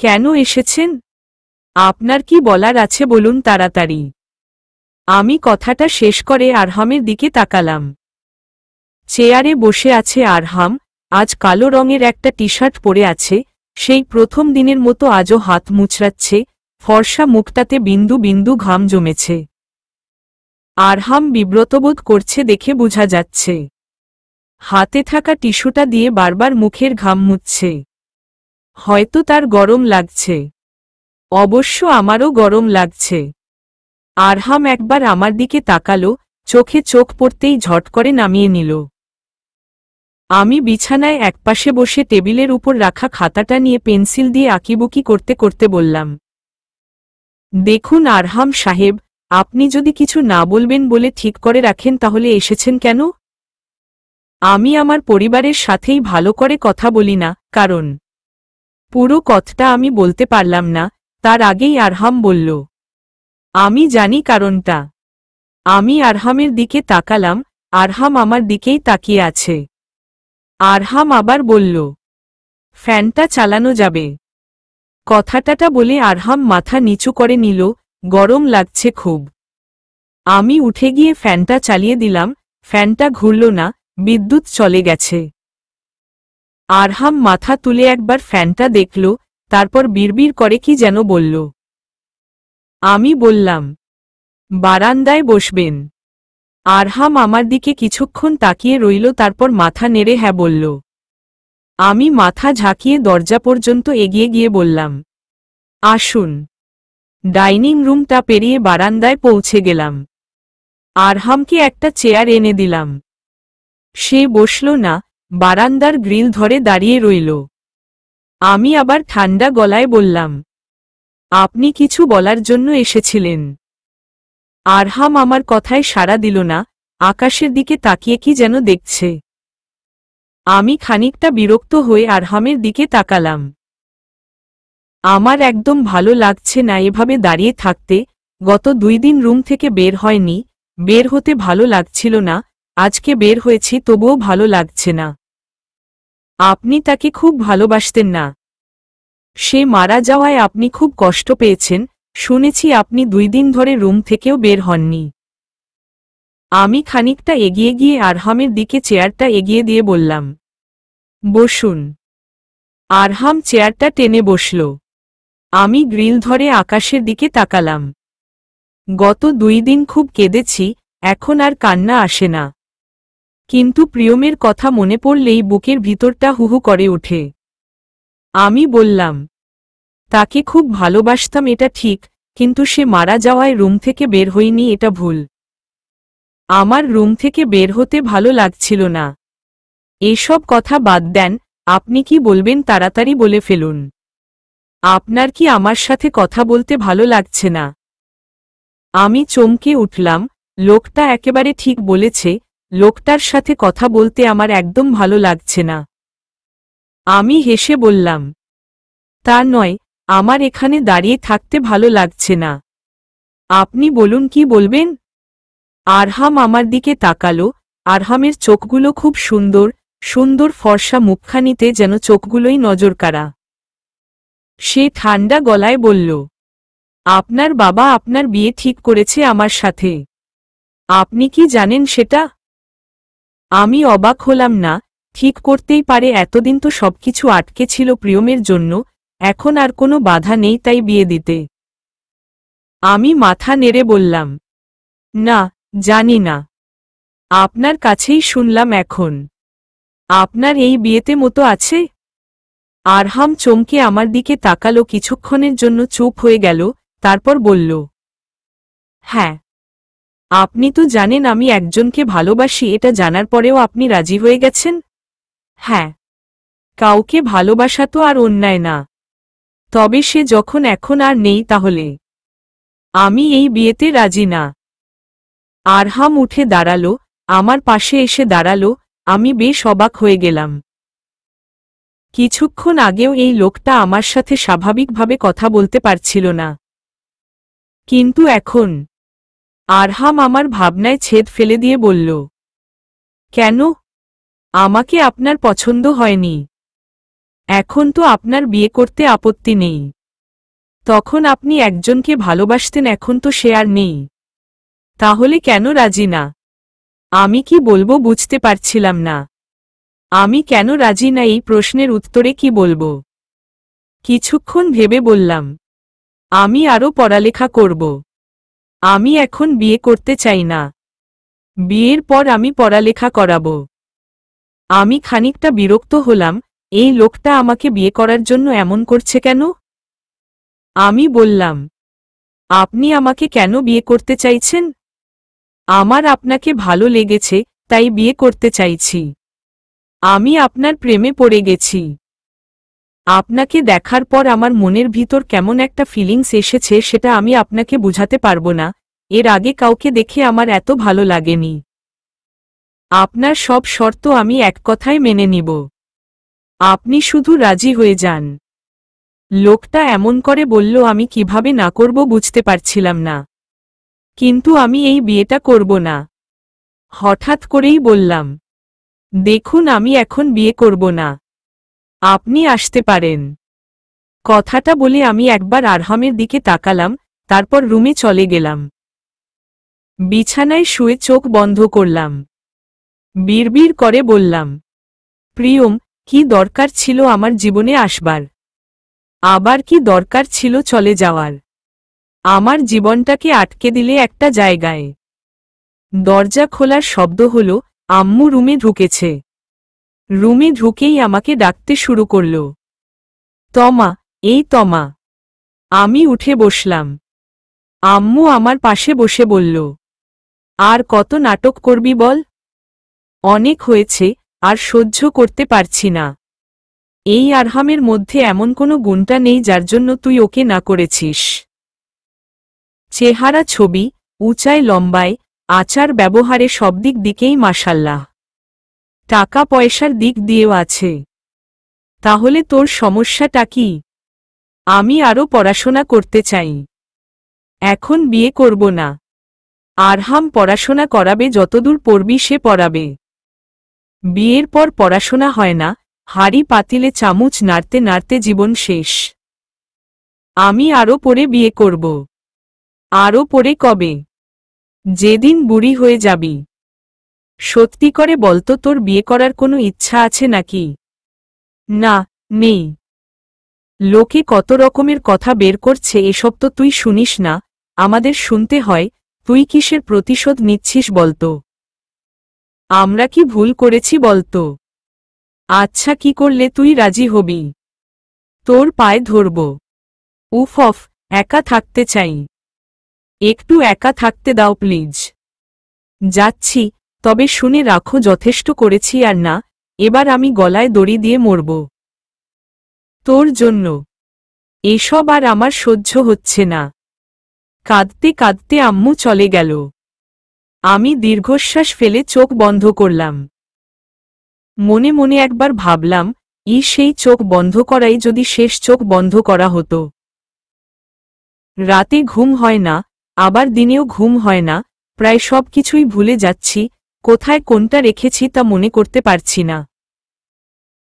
কেন এসেছেন? আপনার কি বলার আছে বলুন তাড়াতাড়ি। আমি কথাটা শেষ করে আরহামের দিকে তাকালাম। চেয়ারে বসে আছে আরহাম, আজ কালো রঙের একটা টি শার্ট পরে আছে, সেই প্রথম দিনের মতো আজও হাত মুচড়াচ্ছে, ফর্সা মুখটাতে বিন্দু বিন্দু ঘাম জমেছে। আরহাম বিব্রতবোধ করছে দেখে বোঝা যাচ্ছে। হাতে থাকা টিস্যুটা দিয়ে বারবার মুখের ঘাম মুছছে। হয়তো তার গরম লাগছে। অবশ্য আমারও গরম লাগছে। আরহাম একবার আমার দিকে তাকালো, চোখে চোখ পড়তেই ঝট করে নামিয়ে নিল। আমি বিছানায় একপাশে বসে টেবিলের উপর রাখা খাতাটা নিয়ে পেন্সিল দিয়ে আঁকিবুকি করতে করতে বললাম, দেখুন আরহাম সাহেব, আপনি যদি কিছু না বলবেন বলে ঠিক করে রাখেন তাহলে এসেছেন কেন? আমি আমার পরিবারের সাথেই ভালো করে কথা বলি না, কারণ। পুরো কথাটা আমি বলতে পারলাম না, তার আগেই আরহাম বলল, আমি জানি কারণটা। আমি আরহামের দিকে তাকালাম, আরহাম আমার দিকেই তাকিয়ে আছে। আরহাম আবার বলল, ফ্যানটা চালানো যাবে? কথাটা বলে আরহাম মাথা নিচু করে নিল, গরম লাগছে খুব। আমি উঠে গিয়ে ফ্যানটা চালিয়ে দিলাম, ফ্যানটা ঘুরল না, বিদ্যুৎ চলে গেছে। আরহাম মাথা তুলে একবার ফ্যানটা দেখল, তারপর বিড়বিড় করে কি যেন বলল। আমি বললাম, বারান্দায় বসবেন। আরহাম আমার দিকে কিছুক্ষণ তাকিয়ে রইল, তারপর মাথা নেড়ে হ্যাঁ বলল। আমি মাথা ঝাঁকিয়ে দরজা পর্যন্ত এগিয়ে গিয়ে বললাম, আসুন। ডাইনিং রুমটা পেরিয়ে বারান্দায় পৌঁছে গেলাম। আরহামকে একটা চেয়ার এনে দিলাম। সে বসল না, বারান্দার গ্রিল ধরে দাঁড়িয়ে রইল। আমি আবার ঠান্ডা গলায় বললাম, আপনি কিছু বলার জন্য এসেছিলেন? আরহাম আমার কথায় সাড়া দিল না, আকাশের দিকে তাকিয়ে কি যেন দেখছে। আমি খানিকটা বিরক্ত হয়ে আরহামের দিকে তাকালাম। আমার একদম ভালো লাগছে না এভাবে দাঁড়িয়ে থাকতে, গত 2 দিন রুম থেকে বের হয়নি, বের হতে ভালো লাগছিল না, আজকে বের হয়েছি তবুও ভালো লাগছে না। আপনি তাকে খুব ভালোবাসতেন না? সে মারা যাওয়ায় আপনি খুব কষ্ট পেয়েছেন, শুনেছি আপনি 2 দিন ধরে রুম থেকেও বের হননি। আমি খানিকটা এগিয়ে গিয়ে আরহামের দিকে চেয়ারটা এগিয়ে দিয়ে বললাম, বসুন। আরহাম চেয়ারটা টেনে বসল। আমি গ্রিল ধরে আকাশের দিকে তাকালাম। গত 2 দিন খুব কেঁদেছি, এখন আর কান্না আসে না। কিন্তু প্রিয়মের কথা মনে পড়লেই বুকের ভিতরটা হুহু করে ওঠে। আমি বললাম, তাকে খুব ভালোবাসতাম এটা ঠিক, কিন্তু সে মারা যাওয়ায় রুম থেকে বের হইনি এটা ভুল। আমার রুম থেকে বের হতে ভালো লাগছিল না। এসব কথা বাদ দেন, আপনি কি বলবেন তাড়াতাড়ি বলে ফেলুন। আপনার কি আমার সাথে কথা বলতে ভালো লাগছে না? আমি চমকে উঠলাম, লোকটা একেবারে ঠিক বলেছে, লোকটার সাথে কথা বলতে আমার একদম ভালো লাগছে না। আমি হেসে বললাম, তা নয়, আমার এখানে দাঁড়িয়ে থাকতে ভালো লাগছে না। আপনি বলুন কি বলবেন? আরহাম আমার দিকে তাকালো, আরহামের চোখগুলো খুব সুন্দর, সুন্দর ফর্সা মুখখানিতে যেন চোখগুলোই নজরকাড়া। সে ঠান্ডা গলায় বলল, আপনার বাবা আপনার বিয়ে ঠিক করেছে আমার সাথে। আপনি কি জানেন সেটা? আমি অবাক হলাম না, ঠিক করতেই পারে, এতদিন তো সবকিছু আটকে ছিল প্রিয়মের জন্য, এখন আর কোনো বাধা নেই তাই বিয়ে দিতে। আমি মাথা নেড়ে বললাম, না, জানি না। আপনার কাছেই শুনলাম এখন। আপনার এই বিয়েতে মতো আছে? আরহাম চমকে আমার দিকে তাকালো, কিছুক্ষণের জন্য চুপ হয়ে গেল, তারপর বলল, হ্যাঁ। আপনি তো জানেন আমি একজনকে ভালোবাসি, এটা জানার পরেও আপনি রাজি হয়ে গেছেন? হ্যাঁ। কাউকে ভালোবাসা তো আর অন্যায় না। তবে সে যখন এখন আর নেই তাহলে আমি এই বিয়েতে রাজি না। আরহাম উঠে দাঁড়ালো, আমার পাশে এসে দাঁড়ালো, আমি বেশ অবাক হয়ে গেলাম। কিছুক্ষণ আগেও এই লোকটা আমার সাথে স্বাভাবিকভাবে কথা বলতে পারছিল না, কিন্তু এখন। আরহাম আমার ভাবনায় ছেদ ফেলে দিয়ে বলল, কেন? আমাকে আপনার পছন্দ হয়নি? এখন তো আপনার বিয়ে করতে আপত্তি নেই। তখন আপনি একজনকে ভালোবাসতেন, এখন তো সে আর নেই। তাহলে কেন রাজি না? আমি কি বলবো বুঝতে পারছিলাম না। আমি কেন রাজি না এই প্রশ্নের উত্তরে কি বলবো? কিছুক্ষণ ভেবে বললাম, আমি আরো পড়ালেখা করব। আমি এখন বিয়ে করতে চাই না। বিয়ের পর আমি পড়ালেখা করাবো। আমি খানিকটা বিরক্ত হলাম, এই লোকটা আমাকে বিয়ে করার জন্য এমন করছে কেন? আমি বললাম, আপনি আমাকে কেন বিয়ে করতে চাইছেন? আমার আপনাকে ভালো লেগেছে, তাই বিয়ে করতে চাইছি। আমি আপনার প্রেমে পড়ে গেছি। আপনাকে দেখার পর আমার মনের ভিতর কেমন একটা ফিলিংস এসেছে সেটা আমি আপনাকে বুঝাতে পারবো না। এর আগে কাউকে দেখে আমার এত ভালো লাগেনি। আপনার সব শর্ত আমি এক কথায় মেনে নিব। আপনি শুধু রাজি হয়ে যান। লোকটা এমন করে বলল আমি কিভাবে না করব বুঝতে পারছিলাম না। কিন্তু আমি এই বিয়েটা করব না। হঠাৎ করেই বললাম, দেখুন আমি এখন বিয়ে করব না। আপনি আসতে পারেন। কথাটা বলে আমি একবার আরহামের দিকে তাকালাম, তারপর রুমে চলে গেলাম। বিছানায় শুয়ে চোখ বন্ধ করলাম। বিড়বিড় করে বললাম, প্রিয়ম, কি দরকার ছিল আমার জীবনে আসবার? আবার কি দরকার ছিল চলে যাওয়ার? আমার জীবনটাকে আটকে দিলে একটা জায়গায়। দরজা খোলার শব্দ হলো, আম্মু রুমে ঢুকেছে। রুমে ঢুকেই আমাকে ডাকতে শুরু করল, তমা, এই তমা। আমি উঠে বসলাম। আম্মু আমার পাশে বসে বলল, আর কত নাটক করবি বল? অনেক হয়েছে, আর সহ্য করতে পারছি না। এই আরহামের মধ্যে এমন কোনো গুণটা নেই যার জন্য তুই ওকে না করেছিস। চেহারা, ছবি, উঁচায় লম্বায়, আচার ব্যবহারে সব দিক দিকেই মাশাল্লাহ। টাকা পয়সার দিক দিয়েও আছে। তাহলে তোর সমস্যাটা কি? আমি আরও পড়াশোনা করতে চাই। এখন বিয়ে করব না। আরহাম পড়াশোনা করাবে, যতদূর পড়বি সে পড়াবে। বিয়ের পর পড়াশোনা হয় না, হাঁড়ি পাতিলে চামচ নাড়তে নাড়তে জীবন শেষ। আমি আরও পড়ে বিয়ে করব। আরও পড়ে কবে? যেদিন বুড়ি হয়ে যাবি। সত্যি করে বলতো, তোর বিয়ে করার কোনো ইচ্ছা আছে নাকি? না, নেই। লোকে কত রকমের কথা বের করছে, এসব তো তুই শুনিস না, আমাদের শুনতে হয়। তুই কিসের প্রতিশোধ নিচ্ছিস বলতো? আমরা কি ভুল করেছি বলতো? আচ্ছা, কি করলে তুই রাজি হবি? তোর পায়ে ধরব। উফ অফ, একা থাকতে চাই। একটু একা থাকতে দাও প্লিজ। যাচ্ছি, তবে শুনে রাখো, যথেষ্ট করেছি আর না, এবার আমি গলায় দড়ি দিয়ে মরব। তোর জন্য। এসব আর আমার সহ্য হচ্ছে না। কাঁদতে কাঁদতে আম্মু চলে গেল। আমি দীর্ঘশ্বাস ফেলে চোখ বন্ধ করলাম। মনে মনে একবার ভাবলাম, সেই চোখ বন্ধ করাই যদি শেষ চোখ বন্ধ করা হতো। রাতে ঘুম হয় না, আবার দিনেও ঘুম হয় না, প্রায় সব কিছুই ভুলে যাচ্ছি, কোথায় কোনটা রেখেছি তা মনে করতে পারছি না।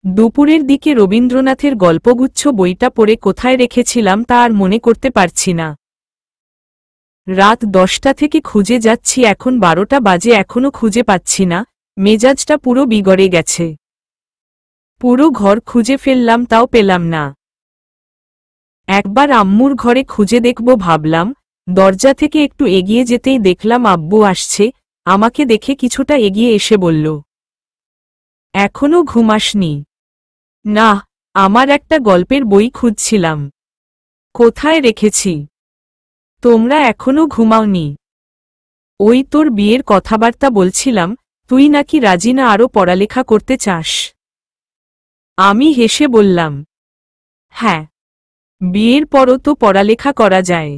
দুপুরের দিকে রবীন্দ্রনাথের গল্পগুচ্ছ বইটা পড়ে কোথায় রেখেছিলাম তা আর মনে করতে পারছি না। রাত 10টা থেকে খুঁজে যাচ্ছি, এখন 12টা বাজে, এখনো খুঁজে পাচ্ছি না। মেজাজটা পুরো বিগড়ে গেছে। পুরো ঘর খুঁজে ফেললাম, তাও পেলাম না। একবার আম্মুর ঘরে খুঁজে দেখব ভাবলাম, দরজা থেকে একটু এগিয়ে যেতেই দেখলাম আব্বু আসছে। আমাকে দেখে কিছুটা এগিয়ে এসে বলল, এখনো ঘুমাসনি? না, আমার একটা গল্পের বই খুঁজছিলাম। কোথায় রেখেছি? তোমরা এখনো ঘুমাওনি? ওই তোর বিয়ের কথাবার্তা বলছিলাম, তুই নাকি রাজি না আরও পড়ালেখা করতে চাস? আমি হেসে বললাম, হ্যাঁ, বিয়ের পরও তো পড়ালেখা করা যায়।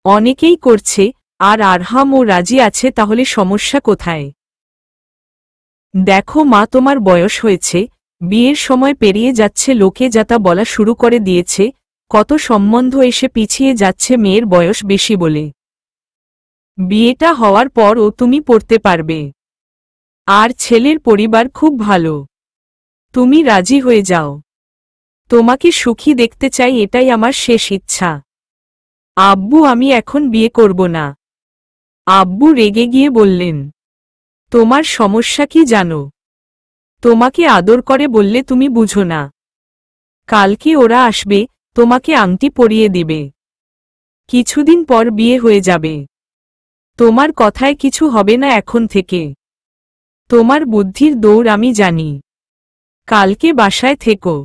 অনেকেই করছে, আর আরহাম ও রাজি আছে, তাহলে সমস্যা কোথায়? দেখো মা, তোমার বয়স হয়েছে, বিয়ের সময় পেরিয়ে যাচ্ছে, লোকে যাতা বলা শুরু করে দিয়েছে, কত সম্বন্ধ এসে পিছিয়ে যাচ্ছে মেয়ের বয়স বেশি বলে। বিয়েটা হওয়ার পরও তুমি পড়তে পারবে। আর ছেলের পরিবার খুব ভালো। তুমি রাজি হয়ে যাও। তোমাকে সুখী দেখতে চাই, এটাই আমার শেষ ইচ্ছা। আব্বু, আমি এখন বিয়ে করব না। আব্বু রেগে গিয়ে বললেন, তোমার সমস্যা কি জানো? তোমাকে আদর করে বললে তুমি বুঝো না। কালকে ওরা আসবে, তোমাকে আংটি পরিয়ে দিবে। কিছুদিন পর বিয়ে হয়ে যাবে। তোমার কথায় কিছু হবে না এখন থেকে। তোমার বুদ্ধির দৌড় আমি জানি। কালকে বাসায় থেকো।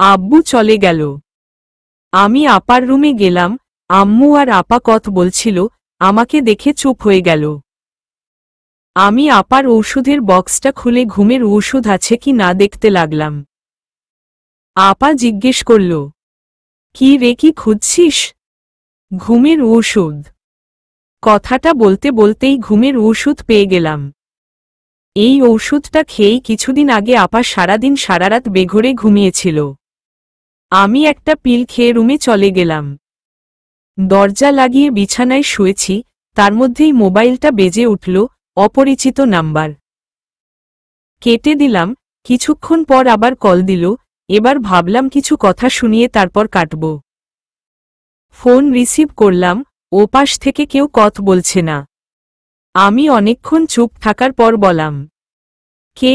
আব্বু চলে গেল। আমি আপার রুমে গেলাম। আম্মু আর আপা কথা বলছিল, আমাকে দেখে চুপ হয়ে গেল। আমি আপার ঔষধের বক্সটা খুলে ঘুমের ঔষধ আছে কি না দেখতে লাগলাম। আপা জিজ্ঞেস করল, কি রে, কি খুঁজছিস? ঘুমের ঔষধ। কথাটা বলতে বলতেই ঘুমের ঔষধ পেয়ে গেলাম। এই ঔষধটা খেয়েই কিছুদিন আগে আপা সারাদিন সারারাত বেঘরে ঘুমিয়েছিল। আমি একটা পিল খেয়ে রুমে চলে গেলাম। দরজা লাগিয়ে বিছানায় শুয়েছি, তার মধ্যেই মোবাইলটা বেজে উঠল। অপরিচিত নাম্বার। কেটে দিলাম। কিছুক্ষণ পর আবার কল দিল। এবার ভাবলাম কিছু কথা শুনিয়ে তারপর কাটব। ফোন রিসিভ করলাম। ওপাশ থেকে কেউ কথা বলছে না। আমি অনেকক্ষণ চুপ থাকার পর বললাম, কে?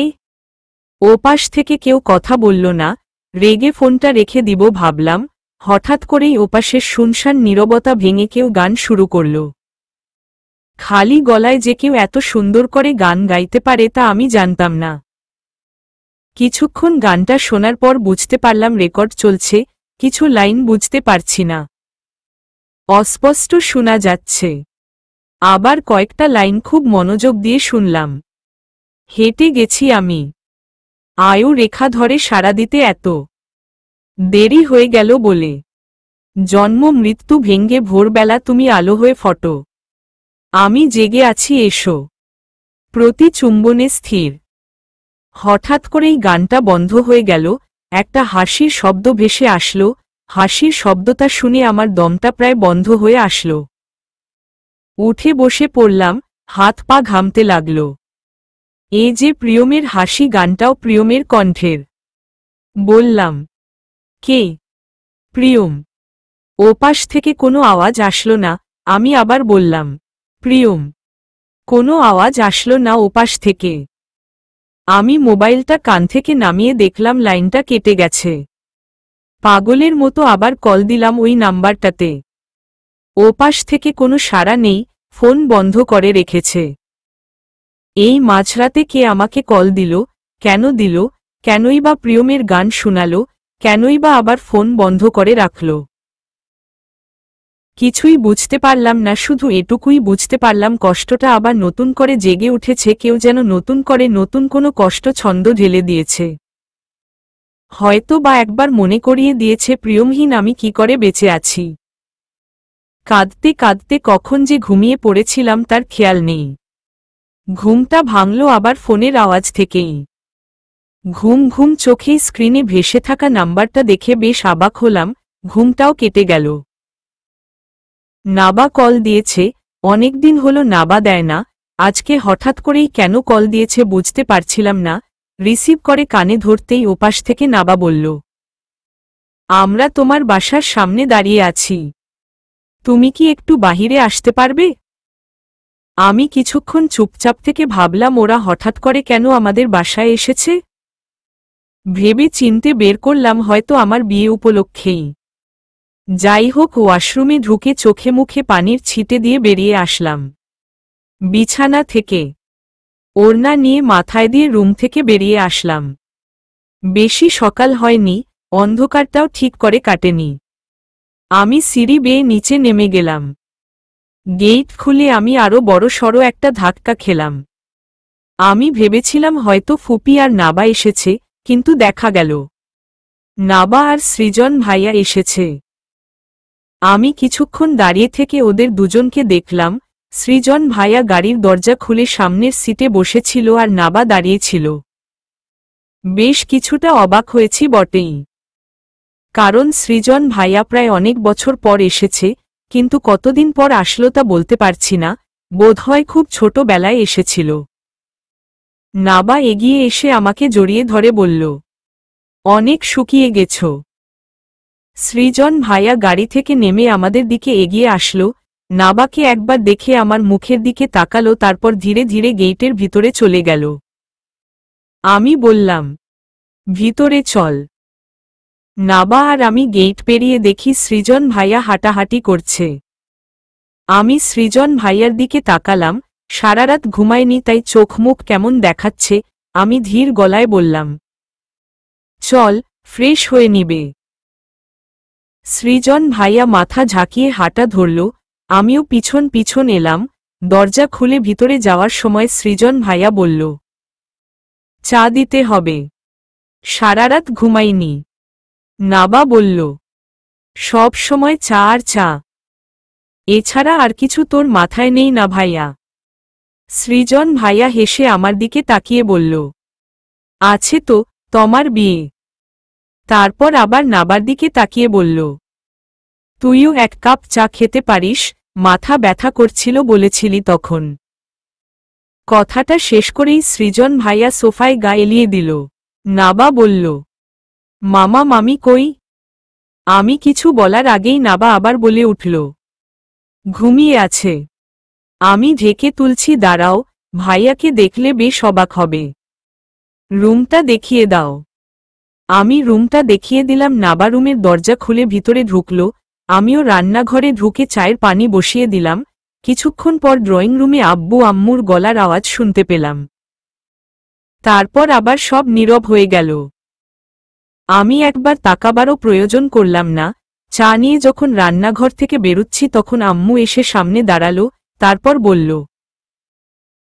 ওপাশ থেকে কেউ কথা বলল না। রেগে ফোনটা রেখে দিব ভাবলাম। হঠাৎ করেই ওপাশের শুনশান নীরবতা ভেঙে কেউ গান শুরু করল। খালি গলায় যে কেউ এত সুন্দর করে গান গাইতে পারে তা আমি জানতাম না। কিছুক্ষণ গানটা শোনার পর বুঝতে পারলাম রেকর্ড চলছে, কিছু লাইন বুঝতে পারছি না। অস্পষ্ট শোনা যাচ্ছে। আবার কয়েকটা লাইন খুব মনোযোগ দিয়ে শুনলাম। হেঁটে গেছি আমি। আয়ু রেখা ধরে সাড়া দিতে এত দেরি হয়ে গেল বলে। জন্ম মৃত্যু ভেঙ্গে ভোরবেলা তুমি আলো হয়ে ফটো। আমি জেগে আছি এসো। প্রতি চুম্বনে স্থির। হঠাৎ করেই গানটা বন্ধ হয়ে গেল। একটা হাসির শব্দ ভেসে আসলো। হাসির শব্দটা শুনে আমার দমটা প্রায় বন্ধ হয়ে আসলো। উঠে বসে পড়লাম। হাত পা ঘামতে লাগল। এ যে প্রিয়মের হাসি, গানটাও প্রিয়মের কণ্ঠের। বললাম, কে? প্রিয়ম। ওপাশ থেকে কোনো আওয়াজ আসলো না। আমি আবার বললাম, প্রিয়ম। কোনো আওয়াজ আসলো না ওপাশ থেকে। আমি মোবাইলটা কান থেকে নামিয়ে দেখলাম লাইনটা কেটে গেছে। পাগলের মতো আবার কল দিলাম ওই নাম্বারটাতে। ওপাশ থেকে কোনো সাড়া নেই, ফোন বন্ধ করে রেখেছে। এই মাঝরাতে কে আমাকে কল দিল? কেন দিল? কেনই বা প্রিয়মের গান শোনালো? কেনই বা আবার ফোন বন্ধ করে রাখল? কিছুই বুঝতে পারলাম না, শুধু এটুকুই বুঝতে পারলাম কষ্টটা আবার নতুন করে জেগে উঠেছে। কেউ যেন নতুন করে নতুন কোনো কষ্ট ছন্দ ঢেলে দিয়েছে। হয়তো বা একবার মনে করিয়ে দিয়েছে প্রিয়মহীন আমি কি করে বেঁচে আছি। কাঁদতে কাঁদতে কখন যে ঘুমিয়ে পড়েছিলাম তার খেয়াল নেই। ঘুমটা ভাঙল আবার ফোনের আওয়াজ থেকেই। ঘুম ঘুম চোখেই স্ক্রিনে ভেসে থাকা নাম্বারটা দেখে বেশ অবাক হলাম। ঘুমটাও কেটে গেল। নাবা কল দিয়েছে। অনেকদিন হলো নাবা দেয় না। আজকে হঠাৎ করেই কেন কল দিয়েছে বুঝতে পারছিলাম না। রিসিভ করে কানে ধরতেই ওপাশ থেকে নাবা বলল, আমরা তোমার বাসার সামনে দাঁড়িয়ে আছি। তুমি কি একটু বাহিরে আসতে পারবে? আমি কিছুক্ষণ চুপচাপ থেকে ভাবলাম ওরা হঠাৎ করে কেন আমাদের বাসায় এসেছে। ভেবে চিনতে বের করলাম হয়তো আমার বিয়ে উপলক্ষেই। যাই হোক, ওয়াশরুমে ঢুকে চোখে মুখে পানির ছিটে দিয়ে বেরিয়ে আসলাম বিছানা থেকে। ওড়না নিয়ে মাথায় দিয়ে রুম থেকে বেরিয়ে আসলাম। বেশি সকাল হয়নি, অন্ধকারটাও ঠিক করে কাটেনি। আমি সিঁড়ি বেয়ে নিচে নেমে গেলাম। গেট খুলে আমি আরো বড়সড় একটা ধাক্কা খেলাম। আমি ভেবেছিলাম হয়তো ফুপি আর নাবা এসেছে, কিন্তু দেখা গেল নাবা আর সৃজন ভাইয়া এসেছে। আমি কিছুক্ষণ দাঁড়িয়ে থেকে ওদের দুজনকে দেখলাম। সৃজন ভাইয়া গাড়ির দরজা খুলে সামনের সিটে বসেছিল আর নাবা দাঁড়িয়েছিল। বেশ কিছুটা অবাক হয়েছি বটেই, কারণ সৃজন ভাইয়া প্রায় অনেক বছর পর এসেছে, কিন্তু কতদিন পর আসলো তা বলতে পারছি না। বোধহয় খুব ছোটবেলায় এসেছিল। নাবা এগিয়ে এসে আমাকে জড়িয়ে ধরে বলল, অনেক শুকিয়ে গেছ। সৃজন ভাইয়া গাড়ি থেকে নেমে আমাদের দিকে এগিয়ে আসলো, নাবাকে একবার দেখে আমার মুখের দিকে তাকালো, তারপর ধীরে ধীরে গেটের ভিতরে চলে গেল। আমি বললাম, ভিতরে চল। নাবা আর আমি গেট পেরিয়ে দেখি সৃজন ভাইয়া হাঁটাহাঁটি করছে। আমি সৃজন ভাইয়ার দিকে তাকালাম, সারারাত ঘুমায়নি তাই চোখ মুখ কেমন দেখাচ্ছে। আমি ধীর গলায় বললাম, চল, ফ্রেশ হয়ে নিবে। সৃজন ভাইয়া মাথা ঝাঁকিয়ে হাঁটা ধরল, আমিও পিছন পিছন এলাম। দরজা খুলে ভিতরে যাওয়ার সময় সৃজন ভাইয়া বলল, চা দিতে হবে, সারারাত ঘুমাইনি। নাবা বলল, সব সময় চা আর চা, এছাড়া আর কিছু তোর মাথায় নেই না ভাইয়া? সৃজন ভাইয়া হেসে আমার দিকে তাকিয়ে বলল, আছে তো, তোমার বিয়ে। তারপর আবার নাবার দিকে তাকিয়ে বলল, তুইও এক কাপ চা খেতে পারিস, মাথা ব্যথা করছিল বলেছিলি তখন। কথাটা শেষ করেই সৃজন ভাইয়া সোফায় গা এলিয়ে দিল। নাবা বলল, মামা মামি কই? আমি কিছু বলার আগেই নাবা আবার বলে উঠল, ঘুমিয়ে আছে। আমি ঢেকে তুলছি, দাঁড়াও, ভাইয়াকে দেখলে বেশ অবাক হবে। রুমটা দেখিয়ে দাও। আমি রুমটা দেখিয়ে দিলাম। নাবা রুমের দরজা খুলে ভিতরে ঢুকল। আমিও রান্নাঘরে ঢুকে চায়ের পানি বসিয়ে দিলাম। কিছুক্ষণ পর ড্রয়িং রুমে আব্বু আম্মুর গলার আওয়াজ শুনতে পেলাম। তারপর আবার সব নীরব হয়ে গেল। আমি একবার তাকাবারও প্রয়োজন করলাম না। চা নিয়ে যখন রান্নাঘর থেকে বেরুচ্ছি তখন আম্মু এসে সামনে দাঁড়ালো, তারপর বলল,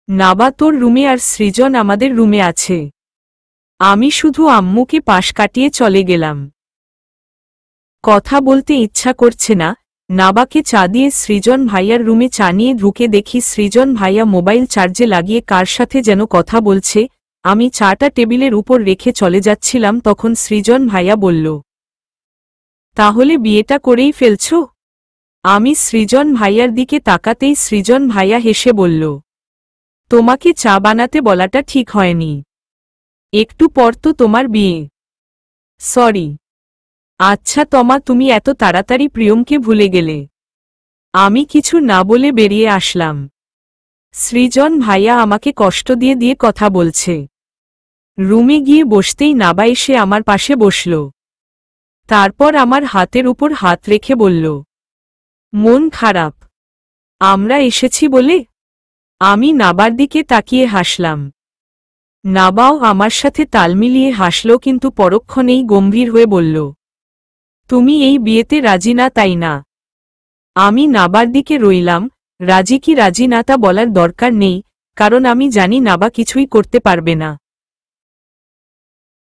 নাবা তোর রুমে আর সৃজন আমাদের রুমে আছে। আমি শুধু আম্মুকে পাশ কাটিয়ে চলে গেলাম। কথা বলতে ইচ্ছা করছে না। নাবাকে চা দিয়ে সৃজন ভাইয়ার রুমে চা নিয়ে ঢুকে দেখি সৃজন ভাইয়া মোবাইল চার্জে লাগিয়ে কার সাথে যেন কথা বলছে। আমি চাটা টেবিলের উপর রেখে চলে যাচ্ছিলাম, তখন সৃজন ভাইয়া বলল, তাহলে বিয়েটা করেই ফেলছ? আমি সৃজন ভাইয়ার দিকে তাকাতেই সৃজন ভাইয়া হেসে বলল, তোমাকে চা বানাতে বলাটা ঠিক হয়নি। একটু পর তো তোমার বিয়ে। সরি। আচ্ছা তমা, তুমি এত তাড়াতাড়ি প্রিয়মকে ভুলে গেলে? আমি কিছু না বলে বেরিয়ে আসলাম। সৃজন ভাইয়া আমাকে কষ্ট দিয়ে দিয়ে কথা বলছে। রুমে গিয়ে বসতেই নাবা এসে আমার পাশে বসল। তারপর আমার হাতের উপর হাত রেখে বলল, মন খারাপ? আমরা এসেছি বলে? আমি নাবার দিকে তাকিয়ে হাসলাম। নাবাও আমার সাথে তাল মিলিয়ে হাসল, কিন্তু পরক্ষণেই গম্ভীর হয়ে বলল, তুমি এই বিয়েতে রাজি না তাই না? আমি নাবার দিকে রইলাম। রাজি কি রাজি না তা বলার দরকার নেই, কারণ আমি জানি নাবা কিছুই করতে পারবে না।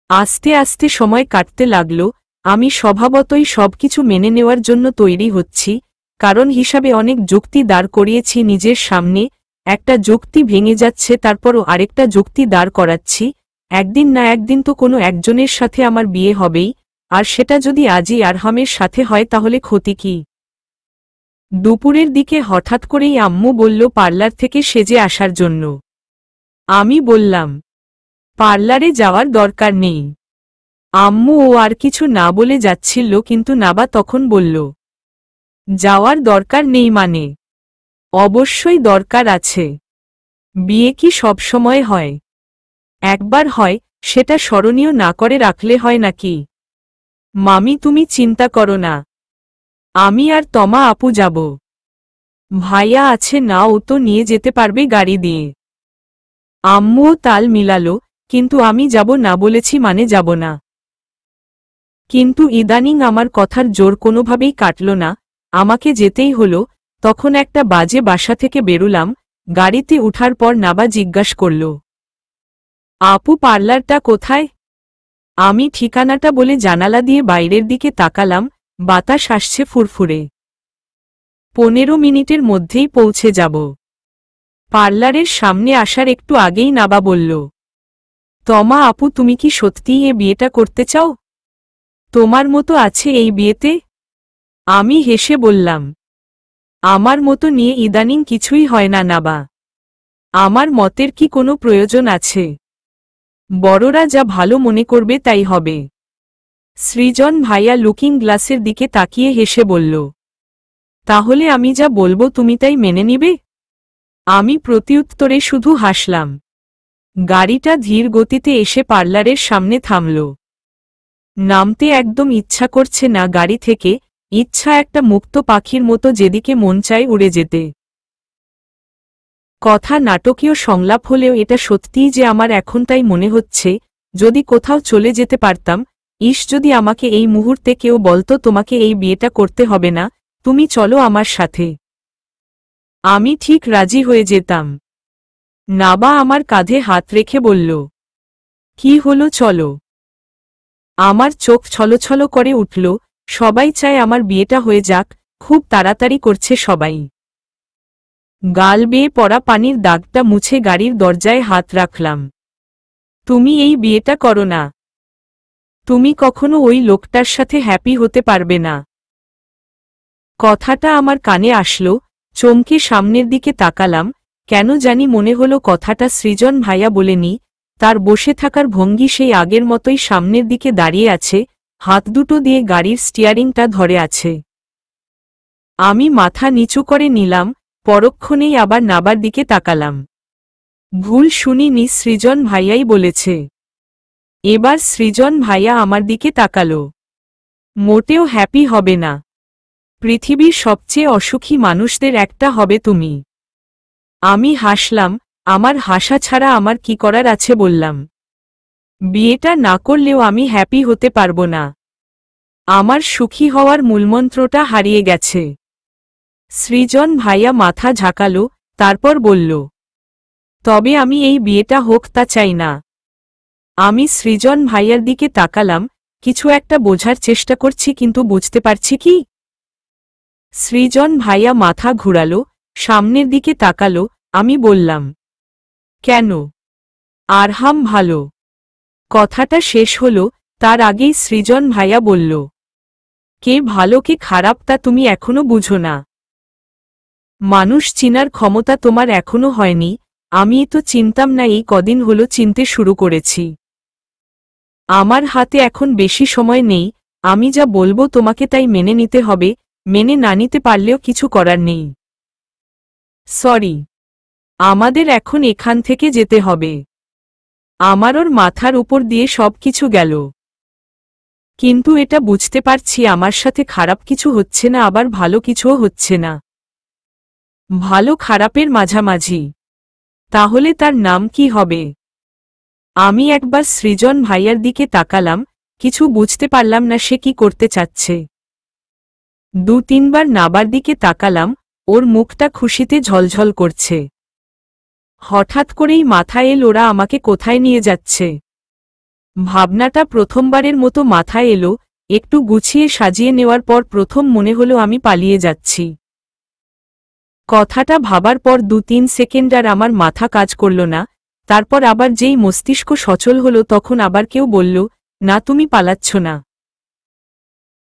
আস্তে আস্তে সময় কাটতে লাগল। আমি স্বভাবতই সবকিছু মেনে নেওয়ার জন্য তৈরি হচ্ছি, কারণ হিসাবে অনেক যুক্তি দাঁড় করিয়েছি নিজের সামনে। একটা যুক্তি ভেঙে যাচ্ছে, তারপরও আরেকটা যুক্তি দাঁড় করাচ্ছি। একদিন না একদিন তো কোনো একজনের সাথে আমার বিয়ে হবেই, আর সেটা যদি আজই আরহামের সাথে হয় তাহলে ক্ষতি কি? দুপুরের দিকে হঠাৎ করেই আম্মু বলল পার্লার থেকে সেজে আসার জন্য। আমি বললাম, পার্লারে যাওয়ার দরকার নেই। আম্মু ও আর কিছু না বলে যাচ্ছিল, কিন্তু নাবা তখন বলল, যাওয়ার দরকার নেই মানে? অবশ্যই দরকার আছে। বিয়ে কি সবসময় হয়? একবার হয়, সেটা স্মরণীয় না করে রাখলে হয় নাকি? মামি তুমি চিন্তা করো না, আমি আর তমা আপু যাব। ভাইয়া আছে না, ও তো নিয়ে যেতে পারবে গাড়ি দিয়ে। আম্মুও তাল মিলালো, কিন্তু আমি যাব না বলেছি মানে যাব না। কিন্তু ইদানিং আমার কথার জোর কোনোভাবেই কাটল না, আমাকে যেতেই হলো। তখন একটা বাজে বাসা থেকে বেরুলাম। গাড়িতে উঠার পর নাবা জিজ্ঞাসা করল, আপু পার্লারটা কোথায়? আমি ঠিকানাটা বলে জানালা দিয়ে বাইরের দিকে তাকালাম। বাতাস আসছে ফুরফুরে। 15 মিনিটের মধ্যেই পৌঁছে যাব। পার্লারের সামনে আসার একটু আগেই নাবা বলল, তমা আপু তুমি কি সত্যিই এ বিয়েটা করতে চাও? তোমার মতো আছে এই বিয়েতে? আমি হেসে বললাম, আমার মতো নিয়ে ইদানিং কিছুই হয় না নাবা। আমার মতের কি কোনো প্রয়োজন আছে? বড়রা যা ভালো মনে করবে তাই হবে। সৃজন ভাইয়া লুকিং গ্লাসের দিকে তাকিয়ে হেসে বলল, তাহলে আমি যা বলবো তুমি তাই মেনে নিবে? আমি প্রত্যুত্তরে শুধু হাসলাম। গাড়িটা ধীর গতিতে এসে পার্লারের সামনে থামল। নামতে একদম ইচ্ছা করছে না গাড়ি থেকে, ইচ্ছা একটা মুক্ত পাখির মতো যেদিকে মন চায় উড়ে যেতে। কথা নাটকীয় সংলাপ হলেও এটা সত্যিই যে আমার এখন তাই মনে হচ্ছে, যদি কোথাও চলে যেতে পারতাম, যদি আমাকে এই মুহূর্তে কেউ বলতো তোমাকে এই বিয়েটা করতে হবে না, তুমি চলো আমার সাথে, আমি ঠিক রাজি হয়ে যেতাম। নাবা আমার কাঁধে হাত রেখে বলল, কি হলো চলো। আমার চোখ ছলছল করে উঠল, সবাই চায় আমার বিয়েটা হয়ে যাক, খুব তাড়াতাড়ি করছে সবাই। গাল বেয়ে পড়া পানির দাগটা মুছে গাড়ির দরজায় হাত রাখলাম। তুমি এই বিয়েটা করো না। তুমি কখনো ওই লোকটার সাথে হ্যাপি হতে পারবে না। কথাটা আমার কানে আসলো, চমকে সামনের দিকে তাকালাম, কেন জানি মনে হলো কথাটা সৃজন ভাইয়া বলেনি, তার বসে থাকার ভঙ্গি সেই আগের মতোই সামনের দিকে দাঁড়িয়ে আছে, হাত দুটো দিয়ে গাড়ির স্টিয়ারিংটা ধরে আছে। আমি মাথা নিচু করে নিলাম, পরক্ষণেই আবার নাবার দিকে তাকালাম। ভুল শুনিনি, সৃজন ভাইয়াই বলেছে। এবার সৃজন ভাইয়া আমার দিকে তাকালো। মোটেও হ্যাপি হবে না। পৃথিবীর সবচেয়ে অসুখী মানুষদের একটা হবে তুমি। আমি হাসলাম, আমার হাসা ছাড়া আমার কি করার আছে বললাম। বিয়েটা না করলেও আমি হ্যাপি হতে পারবো না। আমার সুখী হওয়ার মূলমন্ত্রটা হারিয়ে গেছে। সৃজন ভাইয়া মাথা ঝাঁকালো, তারপর বলল, তবে আমি এই বিয়েটা হোক তা চাই না। আমি সৃজন ভাইয়ার দিকে তাকালাম, কিছু একটা বোঝার চেষ্টা করছি কিন্তু বুঝতে পারছি কি। সৃজন ভাইয়া মাথা ঘুরালো, সামনের দিকে তাকালো, আমি বললাম, কেন? আরহাম ভালো। কথাটা শেষ হলো, তার আগেই সৃজন ভাইয়া বলল, কে ভালো কে খারাপ তা তুমি এখনো বুঝো না। মানুষ চিনার ক্ষমতা তোমার এখনো হয়নি, আমি তো চিনতাম না, এই কদিন হলো চিনতে শুরু করেছি। আমার হাতে এখন বেশি সময় নেই, আমি যা বলবো তোমাকে তাই মেনে নিতে হবে, মেনে না নিতে পারলেও কিছু করার নেই। সরি, আমাদের এখন এখান থেকে যেতে হবে। আমার ওর মাথার উপর দিয়ে সব কিছু গেল, কিন্তু এটা বুঝতে পারছি আমার সাথে খারাপ কিছু হচ্ছে না, আবার ভালো কিছুও হচ্ছে না। ভালো খারাপের মাঝামাঝি। তাহলে তার নাম কি হবে? আমি একবার সৃজন ভাইয়ার দিকে তাকালাম, কিছু বুঝতে পারলাম না সে কি করতে চাচ্ছে। দু তিনবার নাবার দিকে তাকালাম, ওর মুখটা খুশিতে ঝলঝল করছে। হঠাৎ করেই মাথায় এল ওরা আমাকে কোথায় নিয়ে যাচ্ছে। ভাবনাটা প্রথমবারের মতো মাথায় এলো, একটু গুছিয়ে সাজিয়ে নেওয়ার পর প্রথম মনে হলো আমি পালিয়ে যাচ্ছি। কথাটা ভাবার পর ২-৩ সেকেন্ড আর আমার মাথা কাজ করল না, তারপর আবার যেই মস্তিষ্ক সচল হলো তখন আবার কেউ বলল, না তুমি পালাচ্ছ না।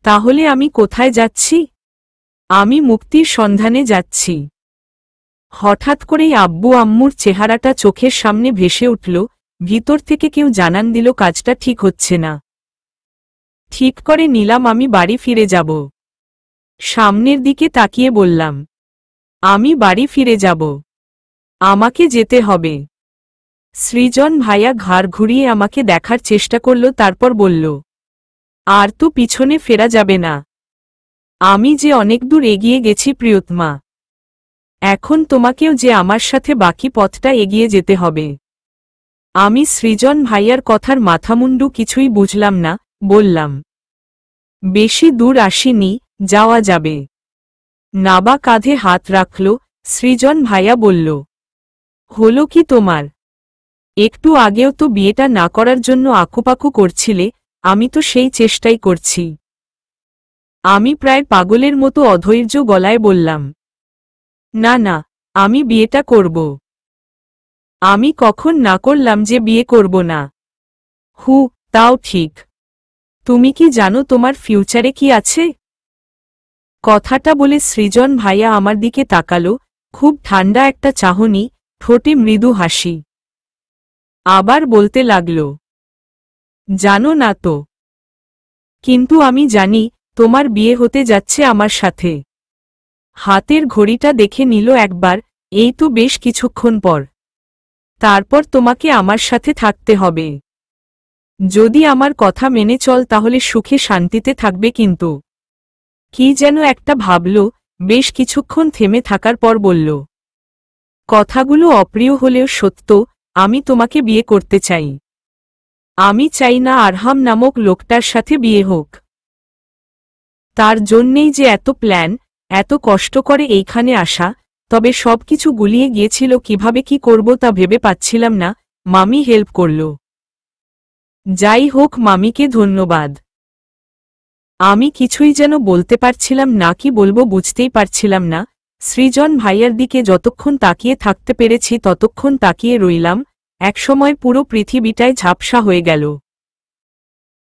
তাহলে আমি কোথায় যাচ্ছি? আমি মুক্তির সন্ধানে যাচ্ছি। হঠাৎ করেই আব্বু আম্মুর চেহারাটা চোখের সামনে ভেসে উঠল, ভিতর থেকে কেউ জানান দিল কাজটা ঠিক হচ্ছে না। ঠিক করে নিলাম আমি বাড়ি ফিরে যাব। সামনের দিকে তাকিয়ে বললাম, আমি বাড়ি ফিরে যাব। আমাকে যেতে হবে। সৃজন ভাইয়া ঘাড় ঘুরিয়ে আমাকে দেখার চেষ্টা করল, তারপর বলল, আর তো পিছনে ফেরা যাবে না। আমি যে অনেক দূর এগিয়ে গেছি প্রিয়তমা। এখন তোমাকেও যে আমার সাথে বাকি পথটা এগিয়ে যেতে হবে। আমি সৃজন ভাইয়ার কথার মাথামুন্ডু কিছুই বুঝলাম না, বললাম, বেশি দূর আসিনি, যাওয়া যাবে। নাবা কাঁধে হাত রাখল, সৃজন ভাইয়া বলল, হলো কি তোমার? একটু আগেও তো বিয়েটা না করার জন্য আকুপাকু করছিলে, আমি তো সেই চেষ্টাই করছি। আমি প্রায় পাগলের মতো অধৈর্য গলায় বললাম, না না, আমি বিয়েটা করব। আমি কখন না করলাম যে বিয়ে করব না? তাও ঠিক। তুমি কি জানো তোমার ফিউচারে কি আছে? কথাটা বলে সৃজন ভাইয়া আমার দিকে তাকালো, খুব ঠান্ডা একটা চাহনি, ঠোঁটে মৃদু হাসি। আবার বলতে লাগল, জানো না তো। কিন্তু আমি জানি তোমার বিয়ে হতে যাচ্ছে আমার সাথে। হাতের ঘড়িটা দেখে নিল একবার, এই তো বেশ কিছুক্ষণ পর। তারপর তোমাকে আমার সাথে থাকতে হবে। যদি আমার কথা মেনে চল তাহলে সুখে শান্তিতে থাকবে। কিন্তু কি যেন একটা ভাবল, বেশ কিছুক্ষণ থেমে থাকার পর বলল, কথাগুলো অপ্রিয় হলেও সত্য, আমি তোমাকে বিয়ে করতে চাই। আমি চাই না আরহাম নামক লোকটার সাথে বিয়ে হোক। তার জন্যেই যে এত প্ল্যান, এত কষ্ট করে এইখানে আসা। তবে সবকিছু গুলিয়ে গিয়েছিল, কিভাবে কি করব তা ভেবে পাচ্ছিলাম না। মামি হেল্প করল। যাই হোক, মামিকে ধন্যবাদ। আমি কিছুই যেন বলতে পারছিলাম না, কি বলবো বুঝতেই পারছিলাম না। সৃজন ভাইয়ার দিকে যতক্ষণ তাকিয়ে থাকতে পেরেছি ততক্ষণ তাকিয়ে রইলাম। একসময় পুরো পৃথিবীটাই ঝাপসা হয়ে গেল।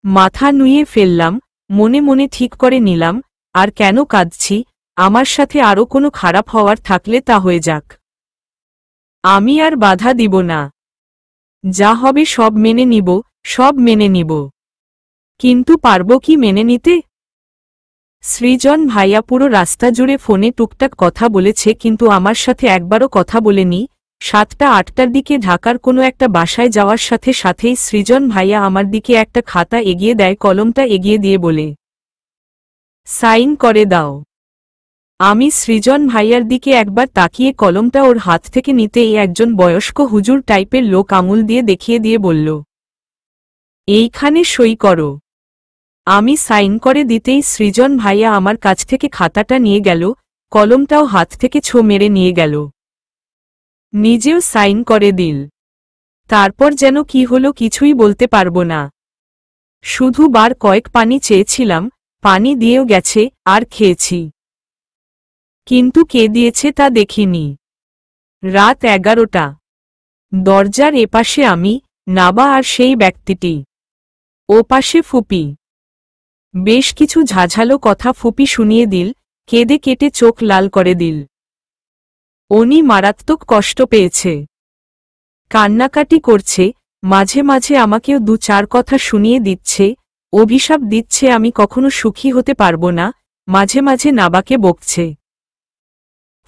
মাথা নুয়ে ফেললাম, মনে মনে ঠিক করে নিলাম, আর কেন কাঁদছি? আমার সাথে আরও কোনো খারাপ হওয়ার থাকলে তা হয়ে যাক, আমি আর বাধা দিব না। যা হবে সব মেনে নিব, সব মেনে নিব। কিন্তু পারবো কি মেনে নিতে? সৃজন ভাইয়া পুরো রাস্তা জুড়ে ফোনে টুকটাক কথা বলেছে, কিন্তু আমার সাথে একবারও কথা বলেনি। 7টা-8টার দিকে ঢাকার কোনো একটা বাসায় যাওয়ার সাথে সাথেই সৃজন ভাইয়া আমার দিকে একটা খাতা এগিয়ে দেয়, কলমটা এগিয়ে দিয়ে বলে, সাইন করে দাও। আমি সৃজন ভাইয়ার দিকে একবার তাকিয়ে কলমটা ওর হাত থেকে নিতেই একজন বয়স্ক হুজুর টাইপের লোক আঙুল দিয়ে দেখিয়ে দিয়ে বলল, এইখানে সই করো। আমি সাইন করে দিতেই সৃজন ভাইয়া আমার কাছ থেকে খাতাটা নিয়ে গেল, কলমটাও হাত থেকে ছো মেরে নিয়ে গেল। নিজেও সাইন করে দিল। তারপর যেন কি হলো কিছুই বলতে পারবো না। শুধু বার কয়েক পানি চেয়েছিলাম, পানি দিয়েও গেছে, আর খেয়েছি। কিন্তু কে দিয়েছে তা দেখিনি। রাত 11টা। দরজার এপাশে আমি, নাবা আর সেই ব্যক্তিটি। ও পাশে ফুপি। বেশ কিছু ঝাঝালো কথা ফুপি শুনিয়ে দিল, কেঁদে কেটে চোখ লাল করে দিল। উনি মারাত্মক কষ্ট পেয়েছে, কান্নাকাটি করছে, মাঝে মাঝে আমাকেও 2-4 কথা শুনিয়ে দিচ্ছে, অভিশাপ দিচ্ছে আমি কখনো সুখী হতে পারবো না। মাঝে মাঝে নাবাকে বকছে।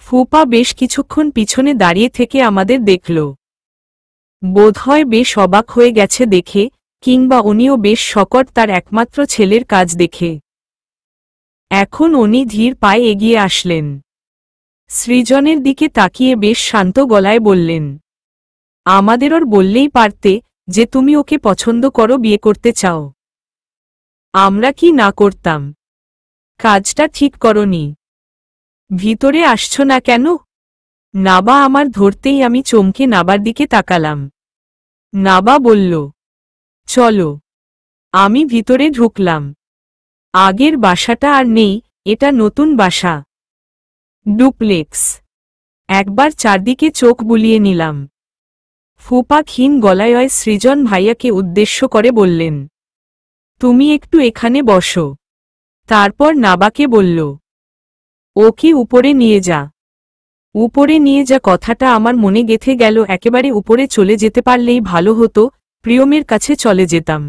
ফুপা বেশ কিছুক্ষণ পিছনে দাঁড়িয়ে থেকে আমাদের দেখল। বোধহয় বেশ অবাক হয়ে গেছে দেখে, কিংবা উনিও বেশ শকট তার একমাত্র ছেলের কাজ দেখে। এখন উনি ধীর পায়ে এগিয়ে আসলেন। সৃজনের দিকে তাকিয়ে বেশ শান্ত গলায় বললেন, আমাদের ওর বললেই পারতে যে তুমি ওকে পছন্দ করো, বিয়ে করতে চাও। আমরা কি না করতাম? কাজটা ঠিক করনি। ভিতরে আসছো না কেন? নাবা আমার ধরতেই আমি চমকে নাবার দিকে তাকালাম। নাবা বলল, চলো। আমি ভিতরে ঢুকলাম। আগের বাসাটা আর নেই, এটা নতুন বাসা। ডুপ্লেক্স। একবার চারদিকে চোখ বুলিয়ে নিলাম। ফুপা ক্ষীণ গলায় সৃজন ভাইয়াকে উদ্দেশ্য করে বললেন, তুমি একটু এখানে বসো। তারপর নাবাকে বলল, ওকে উপরে নিয়ে যা। উপরে নিয়ে যা কথাটা আমার মনে গেঁথে গেল। একেবারে উপরে চলে যেতে পারলেই ভালো হতো, প্রিয়মের কাছে চলে যেতাম।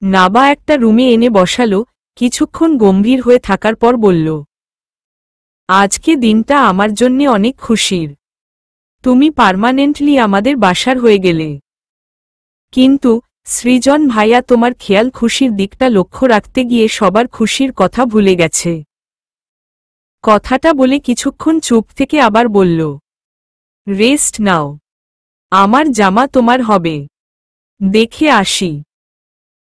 নাবা একটা রুমে এনে বসালো, কিছুক্ষণ গম্ভীর হয়ে থাকার পর বলল, আজকে দিনটা আমার জন্যে অনেক খুশির। তুমি পার্মানেন্টলি আমাদের বাসার হয়ে গেলে। কিন্তু সৃজন ভাইয়া তোমার খেয়াল খুশির দিকটা লক্ষ্য রাখতে গিয়ে সবার খুশির কথা ভুলে গেছে। কথাটা বলে কিছুক্ষণ চুপ থেকে আবার বলল, রেস্ট নাও। আমার জামা তোমার হবে, দেখে আসি।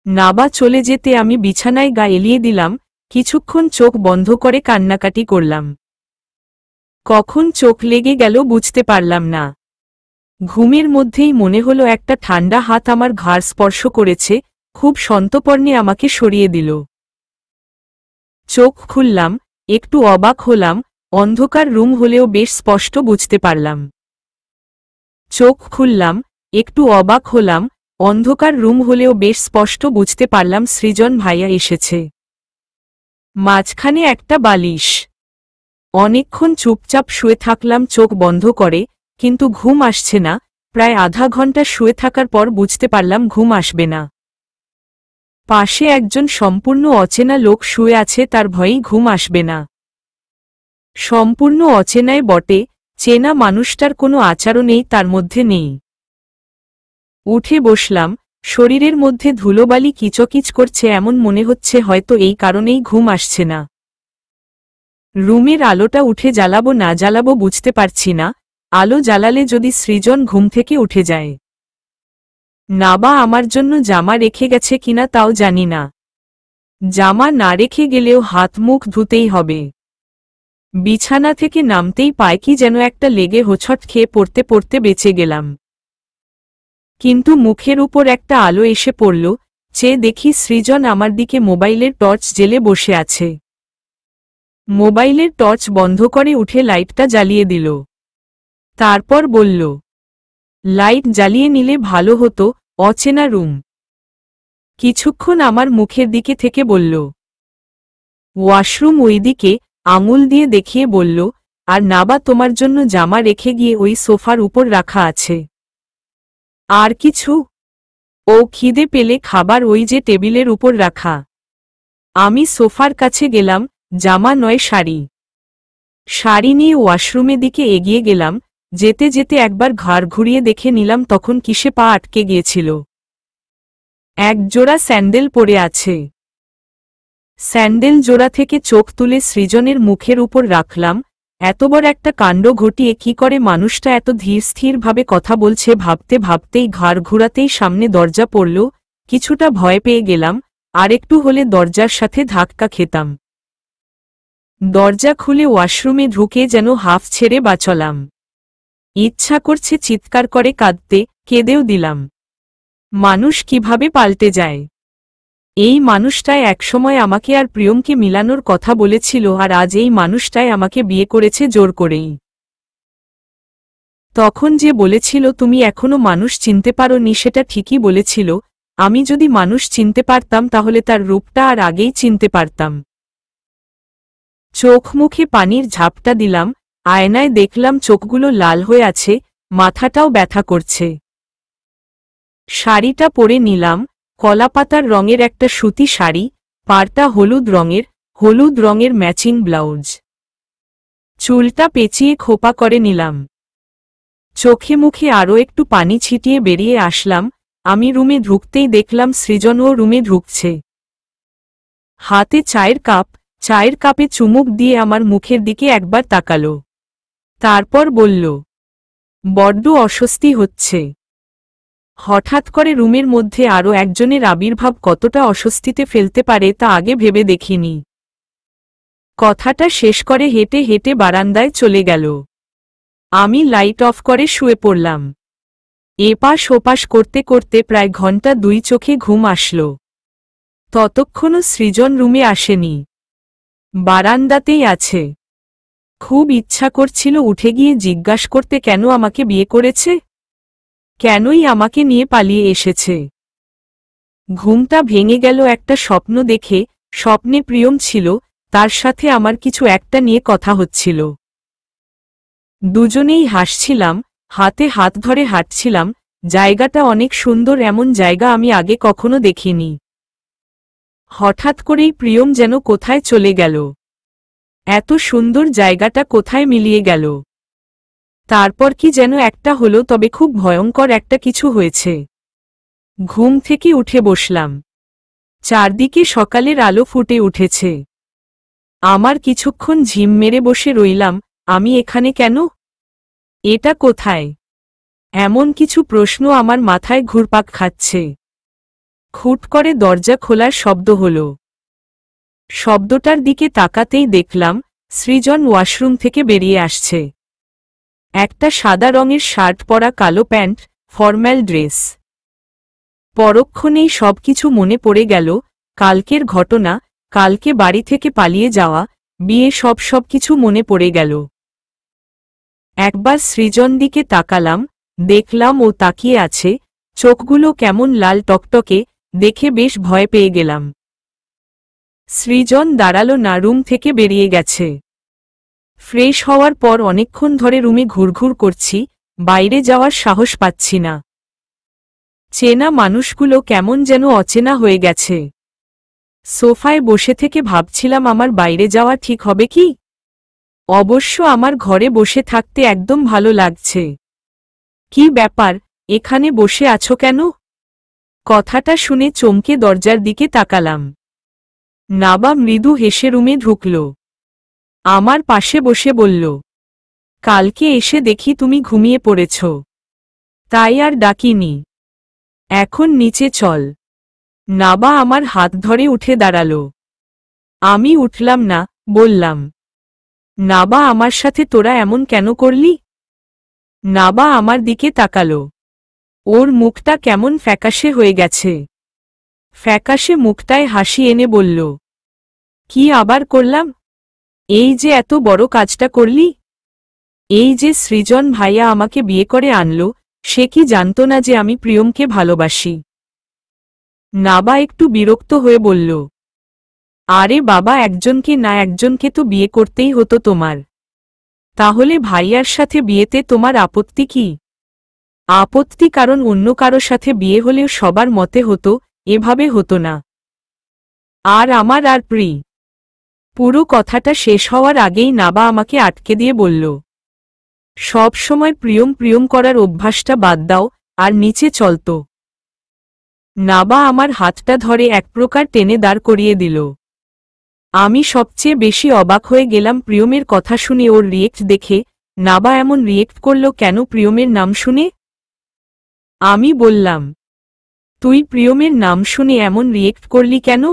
নাবা চলে যেতে আমি বিছানায় গা এলিয়ে দিলাম, কিছুক্ষণ চোখ বন্ধ করে কান্নাকাটি করলাম। কখন চোখ লেগে গেল বুঝতে পারলাম না। ঘুমের মধ্যেই মনে হলো একটা ঠান্ডা হাত আমার ঘাড় স্পর্শ করেছে, খুব সন্তর্পণে আমাকে সরিয়ে দিল। চোখ খুললাম, একটু অবাক হলাম, অন্ধকার রুম হলেও বেশ স্পষ্ট বুঝতে পারলাম। চোখ খুললাম, একটু অবাক হলাম, অন্ধকার রুম হলেও বেশ স্পষ্ট বুঝতে পারলাম সৃজন ভাইয়া এসেছে। মাঝখানে একটা বালিশ। অনেকক্ষণ চুপচাপ শুয়ে থাকলাম চোখ বন্ধ করে, কিন্তু ঘুম আসছে না। প্রায় আধা ঘন্টা শুয়ে থাকার পর বুঝতে পারলাম ঘুম আসবে না। পাশে একজন সম্পূর্ণ অচেনা লোক শুয়ে আছে, তার ভয়েই ঘুম আসবে না। সম্পূর্ণ অচেনায় বটে, চেনা মানুষটার কোনো আচরণেই তার মধ্যে নেই। উঠে বসলাম, শরীরের মধ্যে ধুলোবালি কিচকিচ করছে, এমন মনে হচ্ছে হয়তো এই কারণেই ঘুম আসছে না। রুমের আলোটা উঠে জ্বালাবো না জ্বালাবো বুঝতে পারছি না, আলো জ্বালালে যদি সৃজন ঘুম থেকে উঠে যায়। নাবা আমার জন্য জামা রেখে গেছে কিনা তাও জানি না। জামা না রেখে গেলেও হাত মুখ ধুতেই হবে। বিছানা থেকে নামতেই পায় কি যেন একটা লেগে হোঁচট খেয়ে পড়তে পড়তে বেঁচে গেলাম। কিন্তু মুখের উপর একটা আলো এসে পড়ল, চেয়ে দেখি সৃজন আমার দিকে মোবাইলের টর্চ জ্বেলে বসে আছে। মোবাইলের টর্চ বন্ধ করে উঠে লাইটটা জ্বালিয়ে দিল। তারপর বলল, লাইট জ্বালিয়ে নিলে ভালো হতো, অচেনা রুম। কিছুক্ষণ আমার মুখের দিকে থেকে বলল, ওয়াশরুম ওইদিকে, আঙুল দিয়ে দেখিয়ে বলল, আর নাবা তোমার জন্য জামা রেখে গিয়ে ওই সোফার উপর রাখা আছে। আর কিছু? ও খিদে পেলে খাবার ওই যে টেবিলের উপর রাখা। আমি সোফার কাছে গেলাম, জামা নয় শাড়ি। শাড়ি নিয়ে ওয়াশরুমের দিকে এগিয়ে গেলাম, যেতে যেতে একবার ঘাড় ঘুরিয়ে দেখে নিলাম তখন কিসে পা আটকে গিয়েছিল। এক জোড়া স্যান্ডেল পরে আছে। স্যান্ডেল জোড়া থেকে চোখ তুলে সৃজনের মুখের উপর রাখলাম। এত বড় একটা কাণ্ড ঘটিয়ে কি করে মানুষটা এত ধীরস্থিরভাবে কথা বলছে ভাবতে ভাবতেই ঘাড় ঘুরাতেই সামনে দরজা পড়ল। কিছুটা ভয় পেয়ে গেলাম, আরেকটু হলে দরজার সাথে ধাক্কা খেতাম। দরজা খুলে ওয়াশরুমে ঢুকে যেন হাফ ছেড়ে বাঁচলাম। ইচ্ছা করছে চিৎকার করে কাঁদতে, কেঁদেও দিলাম। মানুষ কিভাবে পাল্টে যায়! এই মানুষটাই একসময় আমাকে আর প্রিয়মকে মিলানোর কথা বলেছিল, আর আজ এই মানুষটাই আমাকে বিয়ে করেছে জোর করেই। তখন যে বলেছিল তুমি এখনো মানুষ চিনতে পারোনি, সেটা ঠিকই বলেছিল। আমি যদি মানুষ চিনতে পারতাম তাহলে তার রূপটা আর আগেই চিনতে পারতাম। চোখ মুখে পানির ঝাপটা দিলাম, আয়নায় দেখলাম চোখগুলো লাল হয়ে আছে, মাথাটাও ব্যথা করছে। শাড়িটা পরে নিলাম, কলাপাতার রঙের একটা সুতি শাড়ি, পাড়টা হলুদ রঙের ম্যাচিং ব্লাউজ। চুলটা পেঁচিয়ে খোপা করে নিলাম। চোখে মুখে আরও একটু পানি ছিটিয়ে বেরিয়ে আসলাম। আমি রুমে ঢুকতেই দেখলাম সৃজনও রুমে ঢুকছে। হাতে চায়ের কাপে চুমুক দিয়ে আমার মুখের দিকে একবার তাকালো। তারপর বলল, বড্ড অস্বস্তি হচ্ছে। হঠাৎ করে রুমের মধ্যে আরও একজনের আবির্ভাব কতটা অস্বস্তিতে ফেলতে পারে তা আগে ভেবে দেখিনি। কথাটা শেষ করে হেঁটে হেঁটে বারান্দায় চলে গেল। আমি লাইট অফ করে শুয়ে পড়লাম। এপাশ ওপাশ করতে করতে প্রায় ঘন্টা 2 চোখে ঘুম আসল। ততক্ষণও সৃজন রুমে আসেনি, বারান্দাতেই আছে। খুব ইচ্ছা করছিল উঠে গিয়ে জিজ্ঞাসা করতে কেন আমাকে বিয়ে করেছে, কেনই আমাকে নিয়ে পালিয়ে এসেছে। ঘুমটা ভেঙে গেল একটা স্বপ্ন দেখে। স্বপ্নে প্রিয়ম ছিল, তার সাথে আমার কিছু একটা নিয়ে কথা হচ্ছিল। দুজনেই হাসছিলাম, হাতে হাত ধরে হাঁটছিলাম। জায়গাটা অনেক সুন্দর, এমন জায়গা আমি আগে কখনো দেখিনি। হঠাৎ করেই প্রিয়ম যেন কোথায় চলে গেল। এত সুন্দর জায়গাটা কোথায় মিলিয়ে গেল। তারপর কি যেন একটা হলো, তবে খুব ভয়ঙ্কর একটা কিছু হয়েছে। ঘুম থেকে উঠে বসলাম। চারদিকে সকালের আলো ফুটে উঠেছে। আমার কিছুক্ষণ ঝিম মেরে বসে রইলাম। আমি এখানে কেন? এটা কোথায়? এমন কিছু প্রশ্ন আমার মাথায় ঘুরপাক খাচ্ছে। খুট করে দরজা খোলার শব্দ হল। শব্দটার দিকে তাকাতেই দেখলাম সৃজন ওয়াশরুম থেকে বেরিয়ে আসছে। একটা সাদা রঙের শার্ট পরা, কালো প্যান্ট, ফর্ম্যাল ড্রেস। পরক্ষণেই সবকিছু মনে পড়ে গেল। কালকের ঘটনা, কালকে বাড়ি থেকে পালিয়ে যাওয়া, বিয়ে, সবকিছু মনে পড়ে গেল। একবার সৃজন দিকে তাকালাম, দেখলাম ও তাকিয়ে আছে। চোখগুলো কেমন লাল টকটকে, দেখে বেশ ভয় পেয়ে গেলাম। সৃজন দাঁড়ালো না, রুম থেকে বেরিয়ে গেছে। ফ্রেশ হওয়ার পর অনেকক্ষণ ধরে রুমে ঘুরঘুর করছি, বাইরে যাওয়ার সাহস পাচ্ছি না। চেনা মানুষগুলো কেমন যেন অচেনা হয়ে গেছে। সোফায় বসে থেকে ভাবছিলাম আমার বাইরে যাওয়া ঠিক হবে কি। অবশ্য আমার ঘরে বসে থাকতে একদম ভালো লাগছে। কি ব্যাপার, এখানে বসে আছো কেন? কথাটা শুনে চমকে দরজার দিকে তাকালাম। নাবা মৃদু হেসে রুমে ঢুকল। আমার পাশে বসে বলল, কালকে এসে দেখি তুমি ঘুমিয়ে পড়েছ, তাই আর ডাকিনি। এখন নিচে চল। নাবা আমার হাত ধরে উঠে দাঁড়াল। আমি উঠলাম না, বললাম, নাবা আমার সাথে তোরা এমন কেন করলি? নাবা আমার দিকে তাকাল। ওর মুখটা কেমন ফ্যাকাশে হয়ে গেছে। ফ্যাকাশে মুখটায় হাসি এনে বলল, কি আবার করলাম? এই যে এত বড় কাজটা করলি। এই যে সৃজন ভাইয়া আমাকে বিয়ে করে আনলো, সে কি জানতো না যে আমি প্রিয়মকে ভালোবাসি? নাবা একটু বিরক্ত হয়ে বলল, আরে বাবা, একজনকে না একজনকে তো বিয়ে করতেই হতো তোমার। তাহলে ভাইয়ার সাথে বিয়েতে তোমার আপত্তি কি? আপত্তি কারণ অন্য কারো সাথে বিয়ে হলেও সবার মতে হতো, এভাবে হতো না। আর আমার আর পুরো কথাটা শেষ হওয়ার আগেই নাবা আমাকে আটকে দিয়ে বলল, সব সময় প্রিয়ম প্রিয়ম করার অভ্যাসটা বাদ দাও, আর নিচে চলতো। নাবা আমার হাতটা ধরে এক প্রকার টেনে দাঁড় করিয়ে দিল। আমি সবচেয়ে বেশি অবাক হয়ে গেলাম প্রিয়মের কথা শুনে, ওর রিয়েক্ট দেখে। নাবা এমন রিয়েক্ট করল কেন প্রিয়মের নাম শুনে? আমি বললাম, তুই প্রিয়মের নাম শুনে এমন রিয়েক্ট করলি কেন?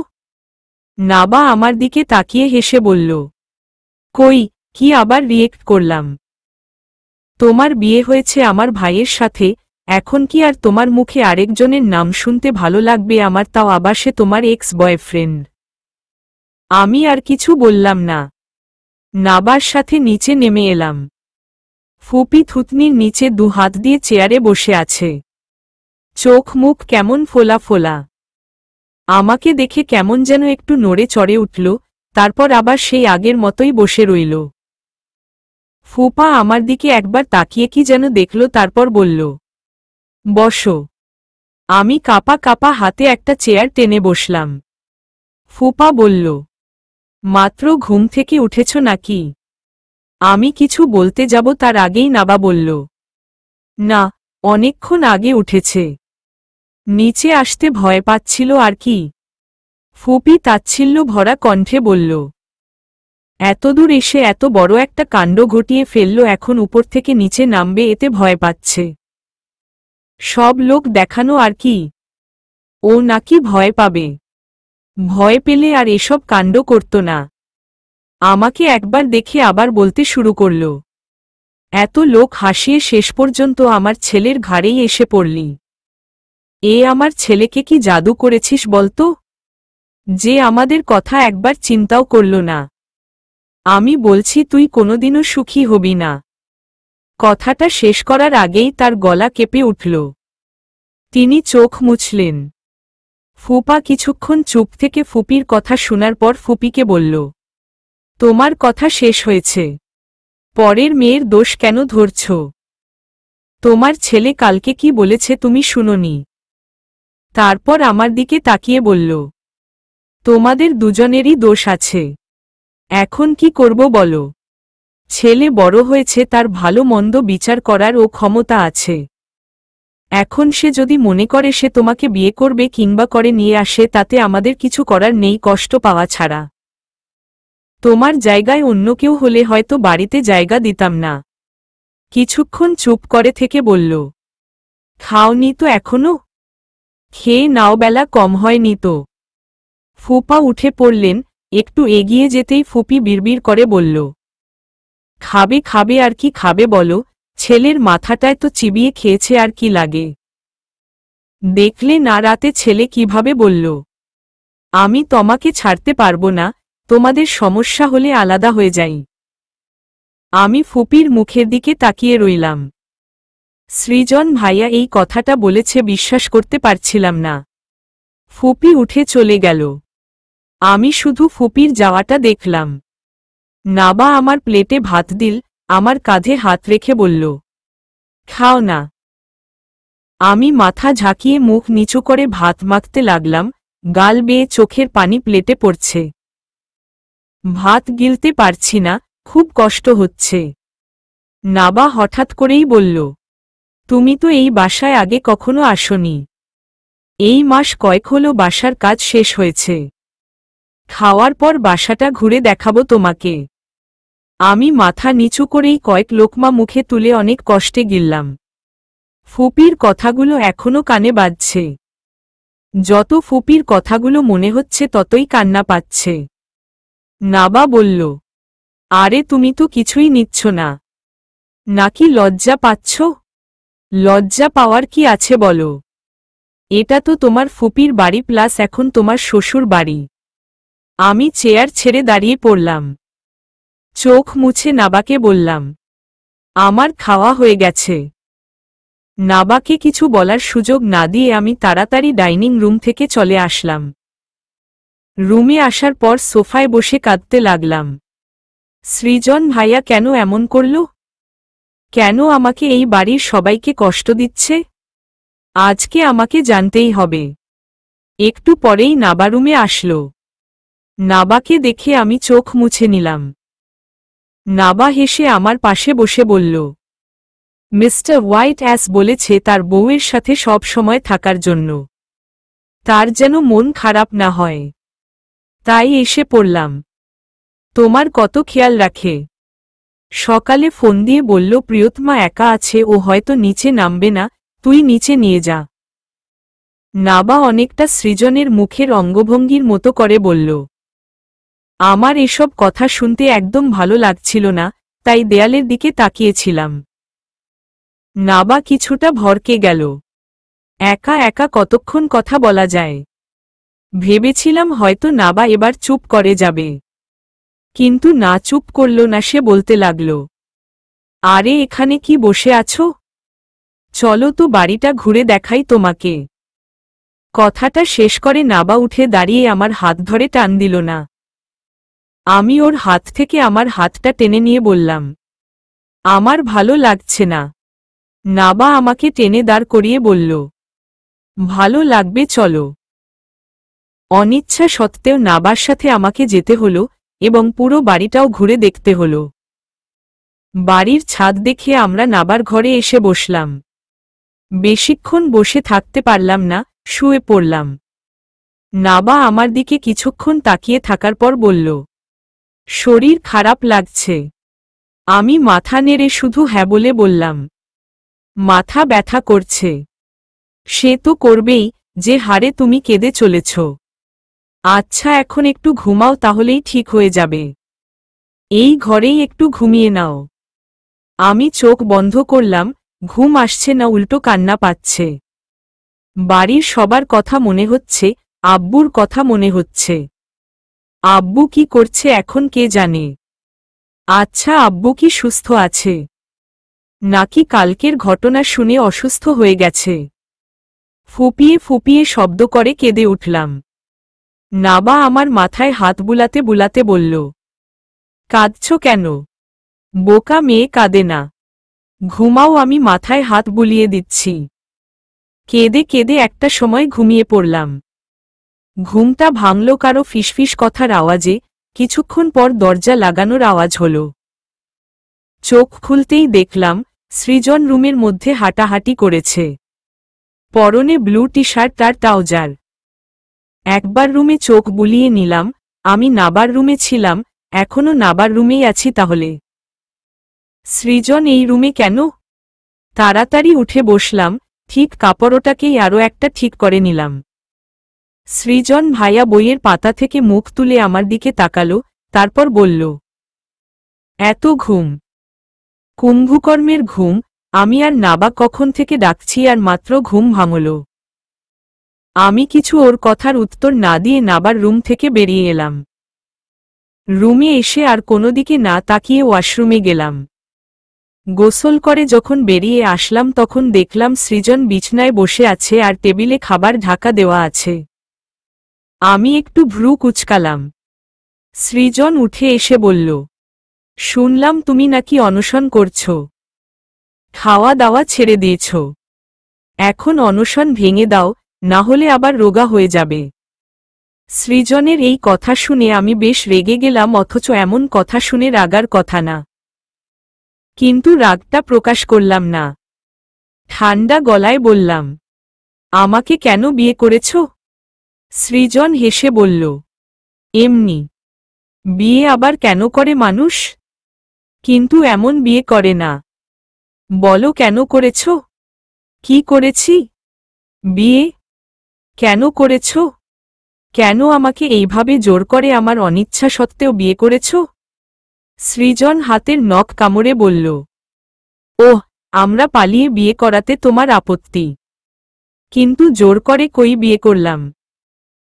নাবা আমার দিকে তাকিয়ে হেসে বলল, কই, কি আবার রিয়েক্ট করলাম? তোমার বিয়ে হয়েছে আমার ভাইয়ের সাথে, এখন কি আর তোমার মুখে আরেকজনের নাম শুনতে ভালো লাগবে আমার, তাও আবার সে তোমার এক্স বয়ফ্রেন্ড? আমি আর কিছু বললাম না। নাবার সাথে নিচে নেমে এলাম। ফুপি থুতনির নিচে দু হাত দিয়ে চেয়ারে বসে আছে। চোখ মুখ কেমন ফোলা ফোলা। আমাকে দেখে কেমন যেন একটু নড়ে চড়ে উঠল, তারপর আবার সেই আগের মতোই বসে রইল। ফুপা আমার দিকে একবার তাকিয়ে কি যেন দেখল, তারপর বলল, বসো। আমি কাপা কাপা হাতে একটা চেয়ার টেনে বসলাম। ফুপা বলল, মাত্র ঘুম থেকে উঠেছ নাকি? আমি কিছু বলতে যাব তার আগেই নাবা বলল, না, অনেকক্ষণ আগে উঠেছে। নিচে আসতে ভয় পাচ্ছিল আর কি। ফুপি তাচ্ছিল্য ভরা কণ্ঠে বলল, এতদূর এসে এত বড় একটা কাণ্ড ঘটিয়ে ফেলল, এখন উপর থেকে নিচে নামবে এতে ভয় পাচ্ছে। সব লোক দেখানো আর কি। ও নাকি ভয় পাবে। ভয় পেলে আর এসব কাণ্ড করত না। আমাকে একবার দেখে আবার বলতে শুরু করল, এত লোক হাসিয়ে শেষ পর্যন্ত আমার ছেলের ঘাড়েই এসে পড়লি। আমার ছেলেকে কি জাদু করেছিস বলতো, যে আমাদের কথা একবার চিন্তাও করল না? আমি বলছি তুই কোনোদিনও সুখী হবি না। কথাটা শেষ করার আগেই তার গলা কেঁপে উঠল। তিনি চোখ মুছলেন। ফুপা কিছুক্ষণ চুপ থেকে ফুপির কথা শোনার পর ফুপিকে বলল, তোমার কথা শেষ হয়েছে। পরের মেয়ের দোষ কেন ধরছ? তোমার ছেলে কালকে কি বলেছে তুমি শুনোনি? তারপর আমার দিকে তাকিয়ে বলল, তোমাদের দুজনেরই দোষ আছে। এখন কি করব বলো? ছেলে বড় হয়েছে, তার ভালো মন্দ বিচার করার ও ক্ষমতা আছে। এখন সে যদি মনে করে সে তোমাকে বিয়ে করবে কিংবা করে নিয়ে আসে, তাতে আমাদের কিছু করার নেই কষ্ট পাওয়া ছাড়া। তোমার জায়গায় অন্য কেউ হলে হয়তো বাড়িতে জায়গা দিতাম না। কিছুক্ষণ চুপ করে থেকে বলল, খাওনি তো এখনো? খেয়ে নাও, বেলা কম হয়নি তো। ফুপা উঠে পড়লেন। একটু এগিয়ে যেতেই ফুপি বিড়বিড় করে বলল, খাবে খাবে আর কি খাবে বলো, ছেলের মাথাটায় তো চিবিয়ে খেয়েছে, আর কি লাগে? দেখলে না রাতে ছেলে কিভাবে বলল, আমি তোমাকে ছাড়তে পারবো না, তোমাদের সমস্যা হলে আলাদা হয়ে যাই। আমি ফুপির মুখের দিকে তাকিয়ে রইলাম। সৃজন ভাইয়া এই কথাটা বলেছে বিশ্বাস করতে পারছিলাম না। ফুপি উঠে চলে গেল। আমি শুধু ফুপির যাওয়াটা দেখলাম। নাবা আমার প্লেটে ভাত দিল, আমার কাঁধে হাত রেখে বলল, খাও না। আমি মাথা ঝাঁকিয়ে মুখ নিচু করে ভাত মাখতে লাগলাম। গাল বেয়ে চোখের পানি প্লেটে পড়ছে। ভাত গিলতে পারছি না, খুব কষ্ট হচ্ছে। নাবা হঠাৎ করেই বলল, তুমি তো এই বাসায় আগে কখনো আসনি। এই মাস কয়েক হলো বাসার কাজ শেষ হয়েছে। খাওয়ার পর বাসাটা ঘুরে দেখাবো তোমাকে। আমি মাথা নিচু করেই কয়েক লোকমা মুখে তুলে অনেক কষ্টে গিললাম। ফুপির কথাগুলো এখনো কানে বাজছে। যত ফুপির কথাগুলো মনে হচ্ছে ততই কান্না পাচ্ছে। নাবা বলল, আরে তুমি তো কিছুই নিচ্ছ না, নাকি লজ্জা পাচ্ছ? লজ্জা পাওয়ার কি আছে বলো? এটা তো তোমার ফুপির বাড়ি প্লাস এখন তোমার শ্বশুর বাড়ি। আমি চেয়ার ছেড়ে দাঁড়িয়ে পড়লাম। চোখ মুছে নাবাকে বললাম, আমার খাওয়া হয়ে গেছে। নাবাকে কিছু বলার সুযোগ না দিয়ে আমি তাড়াতাড়ি ডাইনিং রুম থেকে চলে আসলাম। রুমে আসার পর সোফায় বসে কাঁদতে লাগলাম। সৃজন ভাইয়া কেন এমন করল? কেন আমাকে এই বাড়ির সবাইকে কষ্ট দিচ্ছে? আজকে আমাকে জানতেই হবে। একটু পরেই নাবা রুমে আসলো। নাবাকে দেখে আমি চোখ মুছে নিলাম। নাবা হেসে আমার পাশে বসে বলল, মিস্টার হোয়াইট অ্যাস বলেছে তার বউয়ের সাথে সব সময় থাকার জন্য, তার যেন মন খারাপ না হয়, তাই এসে পড়লাম। তোমার কত খেয়াল রাখে। সকালে ফোন দিয়ে বলল প্রিয়তমা একা আছে, ও হয়তো নিচে নামবে না, তুই নিচে নিয়ে যা। নাবা অনেকটা সৃজনের মুখের অঙ্গভঙ্গির মতো করে বলল। আমার এসব কথা শুনতে একদম ভালো লাগছিল না, তাই দেয়ালের দিকে তাকিয়েছিলাম। নাবা কিছুটা ভরকে গেল। একা একা কতক্ষণ কথা বলা যায়? ভেবেছিলাম হয়তো নাবা এবার চুপ করে যাবে, কিন্তু না, চুপ করল না। সে বলতে লাগল, আরে এখানে কি বসে আছো? চলো তো বাড়িটা ঘুরে দেখাই তোমাকে। কথাটা শেষ করে নাবা উঠে দাঁড়িয়ে আমার হাত ধরে টান দিল না। আমি ওর হাত থেকে আমার হাতটা টেনে নিয়ে বললাম, আমার ভালো লাগছে না। নাবা আমাকে টেনে দাঁড় করিয়ে বলল, ভালো লাগবে, চলো। অনিচ্ছা সত্ত্বেও নাবার সাথে আমাকে যেতে হলো এবং পুরো বাড়িটাও ঘুরে দেখতে হলো। বাড়ির ছাদ দেখে আমরা নাবার ঘরে এসে বসলাম। বেশিক্ষণ বসে থাকতে পারলাম না, শুয়ে পড়লাম। নাবা আমার দিকে কিছুক্ষণ তাকিয়ে থাকার পর বলল, শরীর খারাপ লাগছে। আমি মাথা নেড়ে শুধু হ্যাঁ বলে বললাম, মাথা ব্যথা করছে। সে তো করবেই, যে হারে তুমি কেঁদে চলেছ। আচ্ছা এখন একটু ঘুমাও, তাহলেই ঠিক হয়ে যাবে। এই ঘরেই একটু ঘুমিয়ে নাও। আমি চোখ বন্ধ করলাম, ঘুম আসছে না, উল্টো কান্না পাচ্ছে। বাড়ির সবার কথা মনে হচ্ছে, আব্বুর কথা মনে হচ্ছে। আব্বু কি করছে এখন কে জানে। আচ্ছা আব্বু কি সুস্থ আছে, নাকি কালকের ঘটনা শুনে অসুস্থ হয়ে গেছে? ফুপিয়ে ফুপিয়ে শব্দ করে কেঁদে উঠলাম। নাবা আমার মাথায় হাত বুলাতে বুলাতে বলল, কাঁদছ কেন? বোকা মেয়ে, কাঁদে না। ঘুমাও, আমি মাথায় হাত বুলিয়ে দিচ্ছি। কেঁদে কেঁদে একটা সময় ঘুমিয়ে পড়লাম। ঘুমটা ভাঙল কারো ফিসফিস কথার আওয়াজে। কিছুক্ষণ পর দরজা লাগানোর আওয়াজ হল। চোখ খুলতেই দেখলাম সৃজন রুমের মধ্যে হাঁটাহাঁটি করেছে। পরনে ব্লু টি শার্ট আর ট্রাউজার। একবার রুমে চোখ বুলিয়ে নিলাম, আমি নাবার রুমে ছিলাম, এখনো নাবার রুমেই আছি তাহলে। সৃজন এই রুমে কেন? তাড়াতাড়ি উঠে বসলাম, ঠিক কাপড়টাকেই আরও একটা ঠিক করে নিলাম। সৃজন ভাইয়া বইয়ের পাতা থেকে মুখ তুলে আমার দিকে তাকালো, তারপর বলল, এত ঘুম? কুম্ভকর্মের ঘুম। আমি আর নাবা কখন থেকে ডাকছি আর মাত্র ঘুম ভাঙল। আমি কিছু ওর কথার উত্তর না দিয়ে নাবার রুম থেকে বেরিয়ে এলাম। রুমে এসে আর কোনো দিকে না তাকিয়ে ওয়াশরুমে গেলাম। গোসল করে যখন বেরিয়ে আসলাম তখন দেখলাম সৃজন বিছনায় বসে আছে আর টেবিলে খাবার ঢাকা দেওয়া আছে। আমি একটু ভ্রু কুঁচকালাম। সৃজন উঠে এসে বলল, শুনলাম তুমি নাকি অনশন করছ। খাওয়া দাওয়া ছেড়ে দিয়েছ। এখন অনশন ভেঙে দাও, না হলে আবার রোগা হয়ে যাবে। সৃজনের এই কথা শুনে আমি বেশ রেগে গেলাম, অথচ এমন কথা শুনে রাগার কথা না। কিন্তু রাগটা প্রকাশ করলাম না। ঠান্ডা গলায় বললাম, আমাকে কেন বিয়ে করেছ? সৃজন হেসে বলল, এমনি। বিয়ে আবার কেন করে মানুষ? কিন্তু এমন বিয়ে করে না। বলো কেন করেছ? কি করেছি? বিয়ে কেন করেছ? কেন আমাকে এইভাবে জোর করে আমার অনিচ্ছা সত্ত্বেও বিয়ে করেছ? সৃজন হাতের নখ কামড়ে বলল, ওহ, আমরা পালিয়ে বিয়ে করাতে তোমার আপত্তি? কিন্তু জোর করে কই বিয়ে করলাম?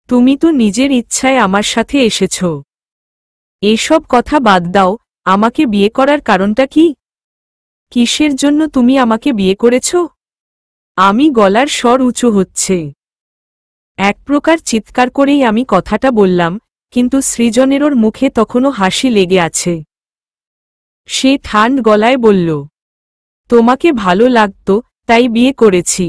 তুমি তো নিজের ইচ্ছায় আমার সাথে এসেছ। এসব কথা বাদ দাও, আমাকে বিয়ে করার কারণটা কি? কিসের জন্য তুমি আমাকে বিয়ে করেছ? আমি গলার স্বর উঁচু হচ্ছে। এক প্রকার চিৎকার করেই আমি কথাটা বললাম, কিন্তু সৃজনেরও মুখে তখনও হাসি লেগে আছে। সে ঠান্ড গলায় বলল, তোমাকে ভালো লাগতো, তাই বিয়ে করেছি।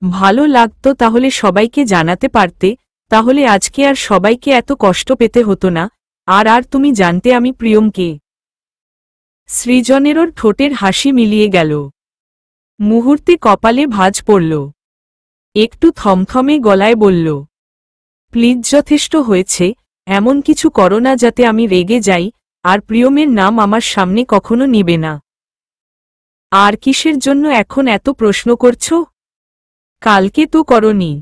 ভালো লাগতো তাহলে সবাইকে জানাতে পারতে, তাহলে আজকে আর সবাইকে এত কষ্ট পেতে হতো না। আর আর তুমি জানতে আমি প্রিয়মকে। সৃজনেরও ঠোঁটের হাসি মিলিয়ে গেল। মুহূর্তে কপালে ভাঁজ পড়ল। একটু থমথমে গলায় বলল, প্লিজ, যথেষ্ট হয়েছে। এমন কিছু করো না যাতে আমি রেগে যাই, আর প্রিয়মের নাম আমার সামনে কখনো নিবে না। আর কিসের জন্য এখন এত প্রশ্ন করছো? কালকে তো করনি।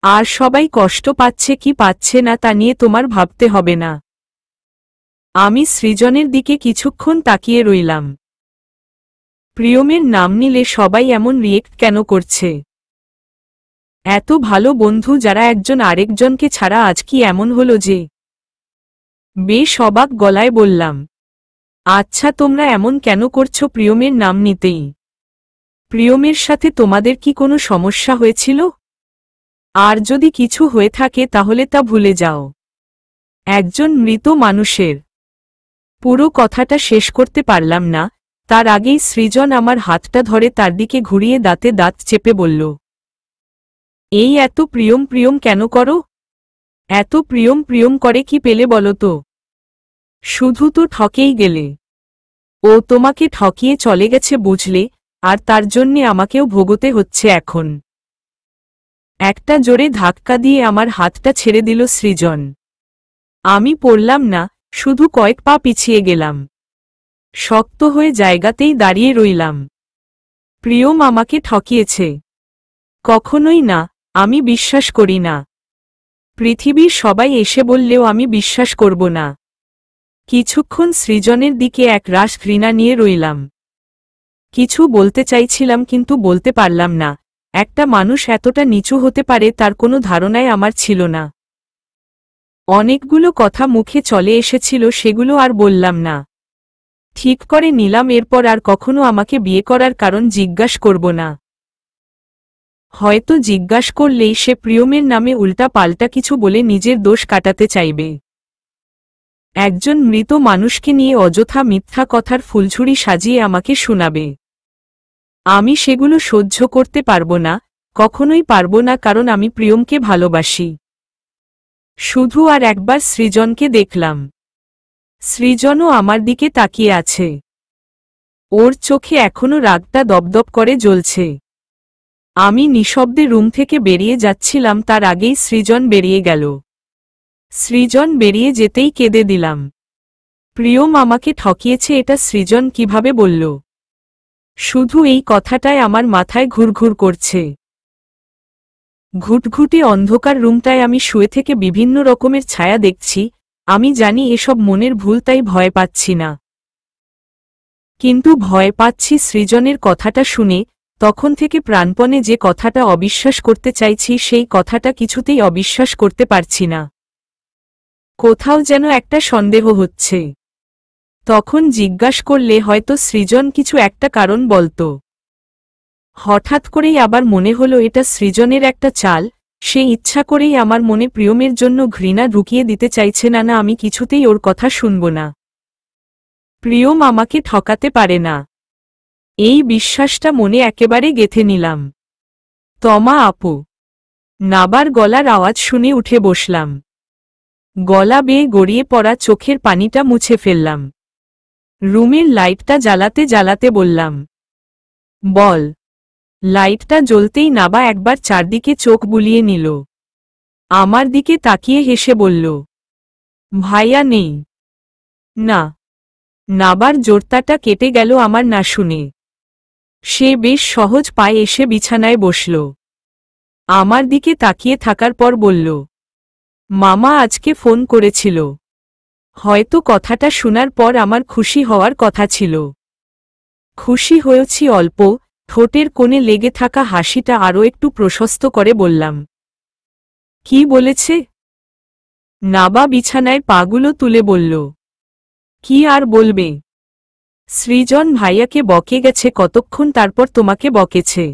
আর সবাই কষ্ট পাচ্ছে কি পাচ্ছে না তা নিয়ে তোমার ভাবতে হবে না। আমি সৃজনের দিকে কিছুক্ষণ তাকিয়ে রইলাম। প্রিয়মের নাম নিলে সবাই এমন রিয়েক্ট কেন করছে? এত ভালো বন্ধু যারা একজন আরেকজনকে ছাড়া আজ কি এমন হলো যে? বেশ অবাক গলায় বললাম, আচ্ছা, তোমরা এমন কেন করছো প্রিয়মের নাম নিতেই? প্রিয়মের সাথে তোমাদের কি কোনো সমস্যা হয়েছিল? আর যদি কিছু হয়ে থাকে তাহলে তা ভুলে যাও। একজন মৃত মানুষের। পুরো কথাটা শেষ করতে পারলাম না, তার আগেই সৃজন আমার হাতটা ধরে তার দিকে ঘুরিয়ে দাঁতে দাঁত চেপে বলল, এই এত প্রিয়ম প্রিয়ম কেন করো? এত প্রিয়ম প্রিয়ম করে কি পেলে বলো তো? শুধু তো ঠকেই গেলে। ও তোমাকে ঠকিয়ে চলে গেছে বুঝলে, আর তার জন্যে আমাকেও ভোগতে হচ্ছে এখন। একটা জোরে ধাক্কা দিয়ে আমার হাতটা ছেড়ে দিল সৃজন। আমি পড়লাম না, শুধু কয়েক পা পিছিয়ে গেলাম। শক্ত হয়ে জায়গাতেই দাঁড়িয়ে রইলাম। প্রিয়ম আমাকে ঠকিয়েছে? কখনোই না, আমি বিশ্বাস করি না। পৃথিবীর সবাই এসে বললেও আমি বিশ্বাস করব না। কিছুক্ষণ সৃজনের দিকে এক রাশ ঘৃণা নিয়ে রইলাম। কিছু বলতে চাইছিলাম কিন্তু বলতে পারলাম না। একটা মানুষ এতটা নিচু হতে পারে তার কোনো ধারণাই আমার ছিল না। অনেকগুলো কথা মুখে চলে এসেছিল, সেগুলো আর বললাম না। ঠিক করে নিলাম এরপর আর কখনো আমাকে বিয়ে করার কারণ জিজ্ঞাসা করব না। হয়তো জিজ্ঞাসা করলেই সে প্রিয়মের নামে উল্টা পাল্টা কিছু বলে নিজের দোষ কাটাতে চাইবে। একজন মৃত মানুষকে নিয়ে অযথা মিথ্যা কথার ফুলঝুরি সাজিয়ে আমাকে শোনাবে। আমি সেগুলো সহ্য করতে পারব না, কখনোই পারব না, কারণ আমি প্রিয়মকে ভালোবাসি। শুধু আর একবার সৃজনকে দেখলাম। সৃজনও আমার দিকে তাকিয়ে আছে। ওর চোখে এখনো রাগটা দপদপ করে জ্বলছে। আমি নিঃশব্দে রুম থেকে বেরিয়ে যাচ্ছিলাম, তার আগেই সৃজন বেরিয়ে গেল। সৃজন বেরিয়ে যেতেই কেঁদে দিলাম। প্রিয়ম আমাকে ঠকিয়েছে এটা সৃজন কিভাবে বলল? শুধু এই কথাটাই আমার মাথায় ঘুরঘুর করছে। ঘুটঘুটে অন্ধকার রুমটায় আমি শুয়ে থেকে বিভিন্ন রকমের ছায়া দেখছি। আমি জানি এসব মনের ভুল, তাই ভয় পাচ্ছি না। কিন্তু ভয় পাচ্ছি সৃজনের কথাটা শুনে। তখন থেকে প্রাণপণে যে কথাটা অবিশ্বাস করতে চাইছি সেই কথাটা কিছুতেই অবিশ্বাস করতে পারছি না। কোথাও যেন একটা সন্দেহ হচ্ছে। তখন জিজ্ঞাসা করলে হয়তো সৃজন কিছু একটা কারণ বলতো। হঠাৎ করেই আবার মনে হলো এটা সৃজনের একটা চাল। সে ইচ্ছা করেই আমার মনে প্রিয়মের জন্য ঘৃণা ঢুকিয়ে দিতে চাইছে না। না, আমি কিছুতেই ওর কথা শুনব না। প্রিয়ম আমাকে ঠকাতে পারে না, এই বিশ্বাসটা মনে একেবারে গেঁথে নিলাম। তমা আপু, নাবার গলার আওয়াজ শুনে উঠে বসলাম। গলা বেয়ে গড়িয়ে পড়া চোখের পানিটা মুছে ফেললাম। রুমের লাইটটা জ্বালাতে জ্বালাতে বললাম, বল। লাইটটা জ্বলতেই নাবা একবার চারদিকে চোখ বুলিয়ে নিল। আমার দিকে তাকিয়ে হেসে বলল, ভাইয়া নেই। না। নাবার জোরতাটা কেটে গেল আমার না শুনে। সে বেশ সহজ পায়ে এসে বিছানায় বসল। আমার দিকে তাকিয়ে থাকার পর বলল, মামা আজকে ফোন করেছিল। হয়তো কথাটা শোনার পর আমার খুশি হওয়ার কথা ছিল। খুশি হয়েছি অল্প, ঠোঁটের কোণে লেগে থাকা হাসিটা আরও একটু প্রশস্ত করে বললাম, কি বলেছে? নাবা বিছানায় পাগুলো তুলে বলল, কি আর বলবে? সৃজন ভাইয়াকে বকে গেছে কতক্ষণ, তারপর তোমাকে বকেছে।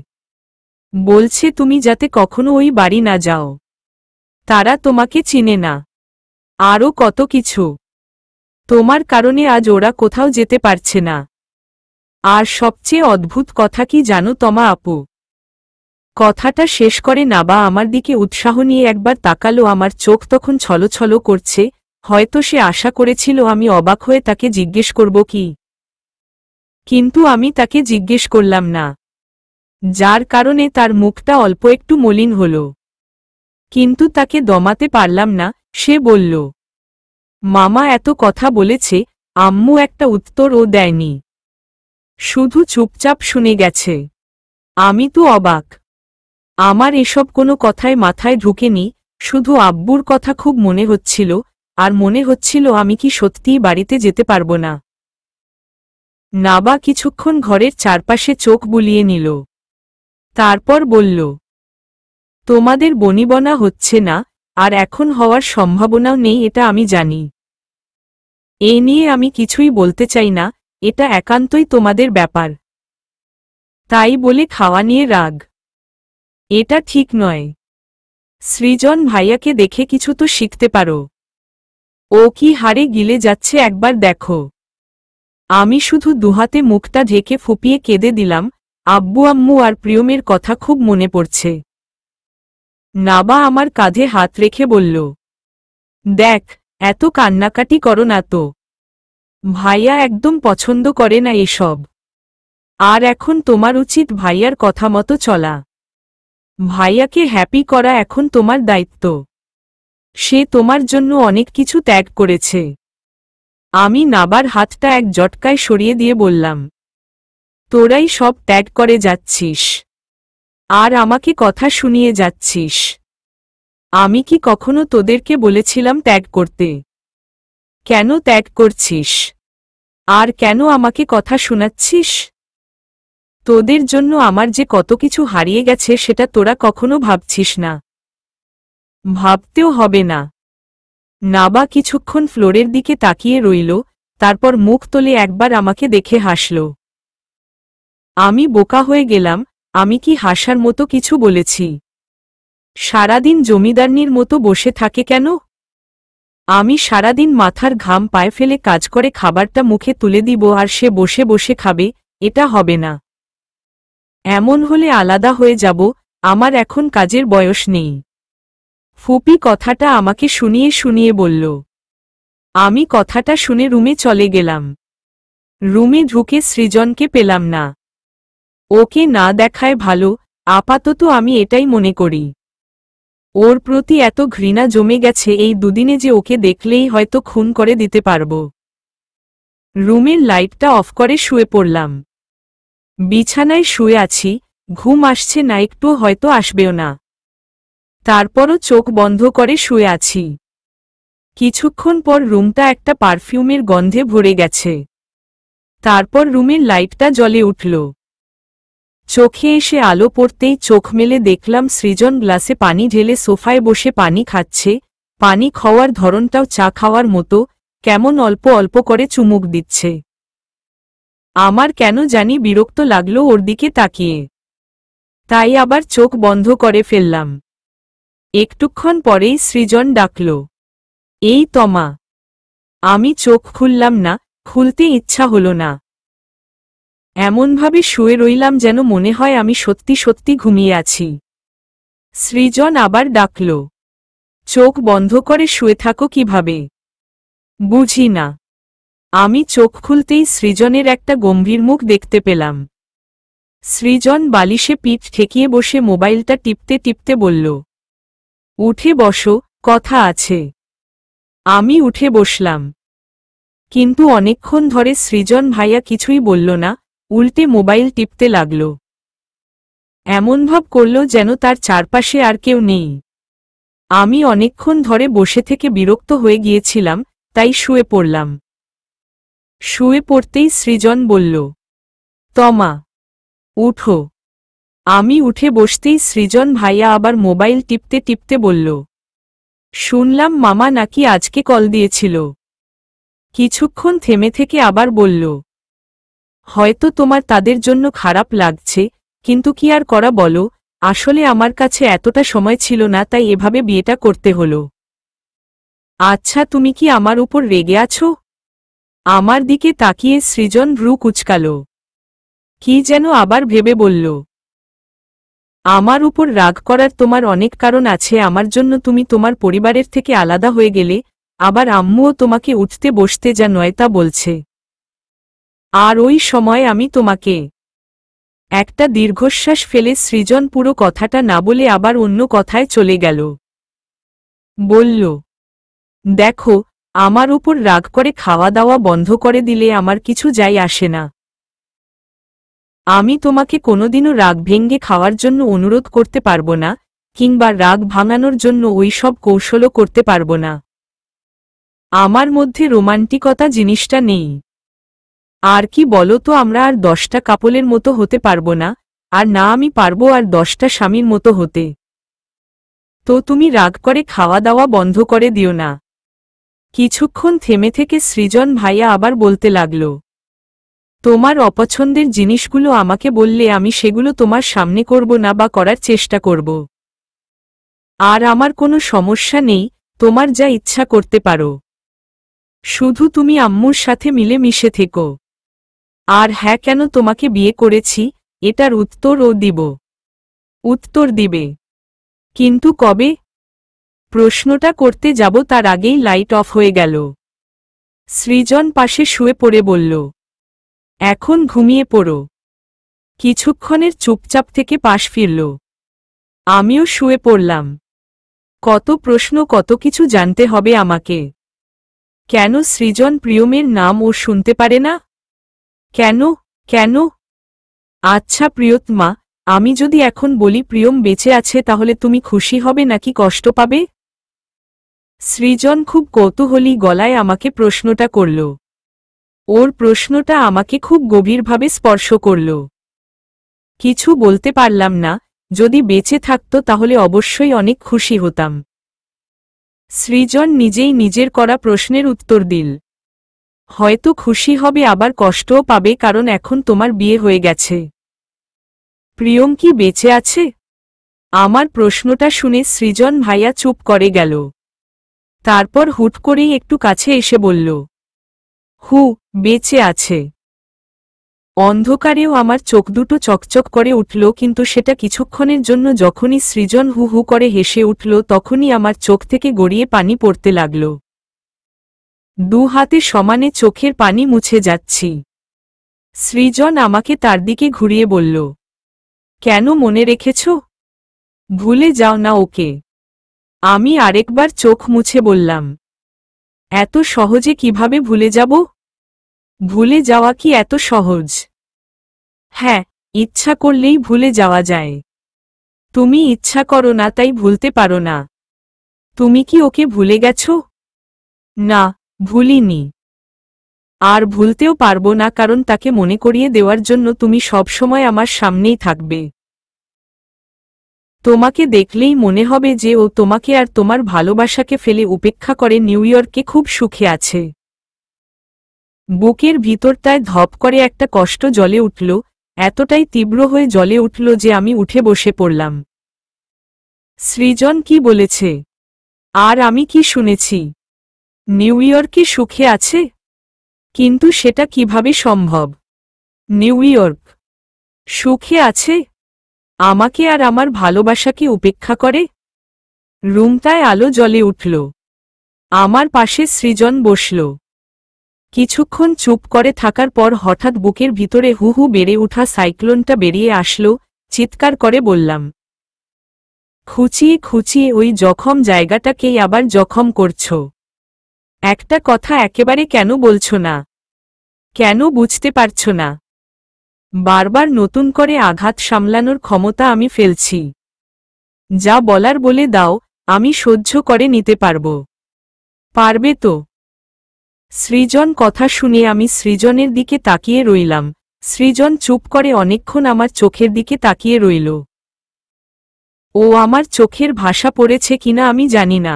বলছে তুমি যাতে কখনো ওই বাড়ি না যাও। তারা তোমাকে চিনে না। আরও কত কিছু। তোমার কারণে আজ ওরা কোথাও যেতে পারছে না। আর সবচেয়ে অদ্ভুত কথা কি জানো তমা আপু? কথাটা শেষ করে নাবা আমার দিকে উৎসাহ নিয়ে একবার তাকালো। আমার চোখ তখন ছলছল করছে। হয়তো সে আশা করেছিল আমি অবাক হয়ে তাকে জিজ্ঞেস করব কি। কিন্তু আমি তাকে জিজ্ঞেস করলাম না, যার কারণে তার মুখটা অল্প একটু মলিন হল। কিন্তু তাকে দমাতে পারলাম না। সে বলল, মামা এত কথা বলেছে, আম্মু একটা উত্তরও দেয়নি, শুধু চুপচাপ শুনে গেছে। আমি তো অবাক। আমার এসব কোনো কথায় মাথায় ঢুকেনি। শুধু আব্বুর কথা খুব মনে হচ্ছিল, আর মনে হচ্ছিল আমি কি সত্যিই বাড়িতে যেতে পারবো না। নাবা কিছুক্ষণ ঘরের চারপাশে চোখ বুলিয়ে নিল। তারপর বলল, তোমাদের বনিবনা হচ্ছে না, আর এখন হওয়ার সম্ভাবনাও নেই, এটা আমি জানি। এ নিয়ে আমি কিছুই বলতে চাই না, এটা একান্তই তোমাদের ব্যাপার। তাই বলে খাওয়া নিয়ে রাগ, এটা ঠিক নয়। সৃজন ভাইয়াকে দেখে কিছু তো শিখতে পারো। ও কি হাড়ে গিলে যাচ্ছে একবার দেখো। আমি শুধু দুহাতে মুখটা ঢেকে ফুপিয়ে কেঁদে দিলাম। আব্বু আম্মু আর প্রিয়মের কথা খুব মনে পড়ছে। নাবা আমার কাঁধে হাত রেখে বলল, দেখ, এত কান্নাকাটি করো না তো। ভাইয়া একদম পছন্দ করে না এসব। আর এখন তোমার উচিত ভাইয়ার কথা মতো চলা। ভাইয়াকে হ্যাপি করা এখন তোমার দায়িত্ব। সে তোমার জন্য অনেক কিছু ত্যাগ করেছে। আমি নাবার হাতটা এক জটকায় সরিয়ে দিয়ে বললাম, তোরাই সব ত্যাগ করে যাচ্ছিস, আর আমাকে কথা শুনিয়ে যাচ্ছিস। আমি কি কখনো তোদেরকে বলেছিলাম ত্যাগ করতে? কেন ত্যাগ করছিস? আর কেন আমাকে কথা শোনাচ্ছিস? তোদের জন্য আমার যে কত কিছু হারিয়ে গেছে সেটা তোরা কখনো ভাবছিস না। ভাবতেও হবে না। নাবা কিছুক্ষণ ফ্লোরের দিকে তাকিয়ে রইল, তারপর মুখ তুলে একবার আমাকে দেখে হাসল। আমি বোকা হয়ে গেলাম। আমি কি হাসার মতো কিছু বলেছি? সারাদিন জমিদারনির মতো বসে থাকে কেন? আমি সারাদিন মাথার ঘাম পায়ে ফেলে কাজ করে খাবারটা মুখে তুলে দিব আর সে বসে বসে খাবে? এটা হবে না। এমন হলে আলাদা হয়ে যাব। আমার এখন কাজের বয়স নেই। ফুপি কথাটা আমাকে শুনিয়ে শুনিয়ে বলল। আমি কথাটা শুনে রুমে চলে গেলাম। রুমে ঢুকে সৃজনকে পেলাম না। ওকে না দেখায় ভালো, আপাতত আমি এটাই মনে করি। ওর প্রতি এত ঘৃণা জমে গেছে এই দুদিনে যে ওকে দেখলেই হয়তো খুন করে দিতে পারব। রুমের লাইটটা অফ করে শুয়ে পড়লাম। বিছানায় শুয়ে আছি, ঘুম আসছে না, একটুও হয়তো আসবেও না। তারপরও চোখ বন্ধ করে শুয়ে আছি। কিছুক্ষণ পর রুমটা একটা পারফিউমের গন্ধে ভরে গেছে। তারপর রুমের লাইটটা জ্বলে উঠল। চোখে এসে আলো পড়তেই চোখ মেলে দেখলাম সৃজন গ্লাসে পানি ঢেলে সোফায় বসে পানি খাচ্ছে। পানি খাওয়ার ধরনটাও চা খাওয়ার মতো, কেমন অল্প অল্প করে চুমুক দিচ্ছে। আমার কেন জানি বিরক্ত লাগলো ওর দিকে তাকিয়ে। তাই আবার চোখ বন্ধ করে ফেললাম। একটুক্ষণ পরেই সৃজন ডাকল, এই তমা। আমি চোখ খুললাম না, খুলতে ইচ্ছা হলো না। এমনভাবে শুয়ে রইলাম যেন মনে হয় আমি সত্যি সত্যি ঘুমিয়ে আছি। সৃজন আবার ডাকল, চোখ বন্ধ করে শুয়ে থাকো কিভাবে? বুঝি না। আমি চোখ খুলতেই সৃজনের একটা গম্ভীর মুখ দেখতে পেলাম। সৃজন বালিশে পিঠ ঠেকিয়ে বসে মোবাইলটা টিপতে টিপতে বলল, উঠে বসো, কথা আছে। আমি উঠে বসলাম। কিন্তু অনেকক্ষণ ধরে সৃজন ভাইয়া কিছুই বলল না, উল্টে মোবাইল টিপতে লাগল। এমন ভাব করল যেন তার চারপাশে আর কেউ নেই। আমি অনেকক্ষণ ধরে বসে থেকে বিরক্ত হয়ে গিয়েছিলাম, তাই শুয়ে পড়লাম। শুয়ে পড়তেই সৃজন বলল, তমা, উঠো। আমি উঠে বসতেই সৃজন ভাইয়া আবার মোবাইল টিপতে টিপতে বলল, শুনলাম মামা নাকি আজকে কল দিয়েছিল। কিছুক্ষণ থেমে থেকে আবার বলল, হয়তো তোমার তাদের জন্য খারাপ লাগছে, কিন্তু কি আর করা বলো, আসলে আমার কাছে এতটা সময় ছিল না, তাই এভাবে বিয়েটা করতে হলো। আচ্ছা, তুমি কি আমার উপর রেগে আছো? আমার দিকে তাকিয়ে সৃজন ভ্রু কুঁচকাল। কি যেন আবার ভেবে বলল, আমার উপর রাগ করার তোমার অনেক কারণ আছে। আমার জন্য তুমি তোমার পরিবারের থেকে আলাদা হয়ে গেলে, আবার আম্মুও তোমাকে উঠতে বসতে যা নয় তা বলছে। আর ওই সময় আমি তোমাকে। একটা দীর্ঘশ্বাস ফেলে সৃজন পুরো কথাটা না বলে আবার অন্য কথায় চলে গেল। বলল, দেখো, আমার উপর রাগ করে খাওয়া দাওয়া বন্ধ করে দিলে আমার কিছু যায় আসে না। আমি তোমাকে কোনোদিনও রাগ ভেঙ্গে খাওয়ার জন্য অনুরোধ করতে পারবো না, কিংবা রাগ ভাঙানোর জন্য ওই সব কৌশলও করতে পারবো না। আমার মধ্যে রোমান্টিকতা জিনিসটা নেই। আর কি বলো তো, আমরা আর 10টা কাপলের মতো হতে পারবো না, আর না আমি পারবো আর 10টা স্বামীর মতো হতে। তো তুমি রাগ করে খাওয়া দাওয়া বন্ধ করে দিও না। কিছুক্ষণ থেমে থেকে সৃজন ভাইয়া আবার বলতে লাগল, তোমার অপছন্দের জিনিসগুলো আমাকে বললে আমি সেগুলো তোমার সামনে করব না বা করার চেষ্টা করব। আর আমার কোনো সমস্যা নেই, তোমার যা ইচ্ছা করতে পারো। শুধু তুমি আম্মুর সাথে মিলে মিশে থেকো। আর হ্যাঁ, কেন তোমাকে বিয়ে করেছি, এটার উত্তরও দিব। উত্তর দিবে। কিন্তু কবে? প্রশ্নটা করতে যাব তার আগেই লাইট অফ হয়ে গেল। সৃজন পাশে শুয়ে পড়ে বলল, এখন ঘুমিয়ে পড়ো। কিছুক্ষণের চুপচাপ থেকে পাশ ফিরল। আমিও শুয়ে পড়লাম। কত প্রশ্ন, কত কিছু জানতে হবে আমাকে। কেন সৃজন প্রিয়মের নাম ও শুনতে পারে না? কেন? কেন? আচ্ছা প্রিয়তমা, আমি যদি এখন বলি প্রিয়ম বেঁচে আছে, তাহলে তুমি খুশি হবে নাকি কষ্ট পাবে? সৃজন খুব কৌতূহলী গলায় আমাকে প্রশ্নটা করল। ওর প্রশ্নটা আমাকে খুব গভীরভাবে স্পর্শ করল। কিছু বলতে পারলাম না। যদি বেঁচে থাকত তাহলে অবশ্যই অনেক খুশি হতাম। সৃজন নিজেই নিজের করা প্রশ্নের উত্তর দিল, হয়তো খুশি হবে আবার কষ্টও পাবে, কারণ এখন তোমার বিয়ে হয়ে গেছে। প্রিয়ম কি বেঁচে আছে? আমার প্রশ্নটা শুনে সৃজন ভাইয়া চুপ করে গেল। তারপর হুট করেই একটু কাছে এসে বলল, বেঁচে আছে। অন্ধকারেও আমার চোখ দুটো চকচক করে উঠল, কিন্তু সেটা কিছুক্ষণের জন্য। যখনই সৃজন হু হু করে হেসে উঠল, তখনই আমার চোখ থেকে গড়িয়ে পানি পড়তে লাগল। দু হাতে সমানে চোখের পানি মুছে যাচ্ছি। সৃজন আমাকে তার দিকে ঘুরিয়ে বলল, কেন মনে রেখেছ? ভুলে যাও না ওকে। আমি আরেকবার চোখ মুছে বললাম, এত সহজে কিভাবে ভুলে যাব? ভুলে যাওয়া কি এত সহজ? হ্যাঁ, ইচ্ছা করলেই ভুলে যাওয়া যায়। তুমি ইচ্ছা করো না, তাই ভুলতে পারো না। তুমি কি ওকে ভুলে গেছ? না, ভুলিনি। আর ভুলতেও পারবো না, কারণ তাকে মনে করিয়ে দেওয়ার জন্য তুমি সবসময় আমার সামনেই থাকবে। তোমাকে দেখলেই মনে হবে যে ও তোমাকে আর তোমার ভালোবাসাকে ফেলে উপেক্ষা করে নিউ ইয়র্কে খুব সুখে আছে। বুকের ভিতরটায় ধপ করে একটা কষ্ট জ্বলে উঠল, এতটাই তীব্র হয়ে জ্বলে উঠল যে আমি উঠে বসে পড়লাম। সৃজন কি বলেছে? আর আমি কি শুনেছি? নিউ ইয়র্কে সুখে আছে? কিন্তু সেটা কিভাবে সম্ভব? নিউ ইয়র্ক সুখে আছে? আমাকে আর আমার ভালোবাসাকে উপেক্ষা করে? রুমটায় আলো জ্বলে উঠল। আমার পাশে সৃজন বসল। কিছুক্ষণ চুপ করে থাকার পর হঠাৎ বুকের ভিতরে হু হু বেড়ে উঠা সাইক্লোনটা বেরিয়ে আসলো। চিৎকার করে বললাম, খুঁচিয়ে খুঁচিয়ে ওই জখম জায়গাটাকেই আবার জখম করছ। একটা কথা একেবারে কেন বলছো না? কেন বুঝতে পারছ না? বারবার নতুন করে আঘাত সামলানোর ক্ষমতা আমি ফেলছি। যা বলার বলে দাও, আমি সহ্য করে নিতে পারব। পারবে তো? সৃজন কথা শুনে আমি সৃজনের দিকে তাকিয়ে রইলাম। সৃজন চুপ করে অনেকক্ষণ আমার চোখের দিকে তাকিয়ে রইল। ও আমার চোখের ভাষা পড়েছে কিনা আমি জানি না,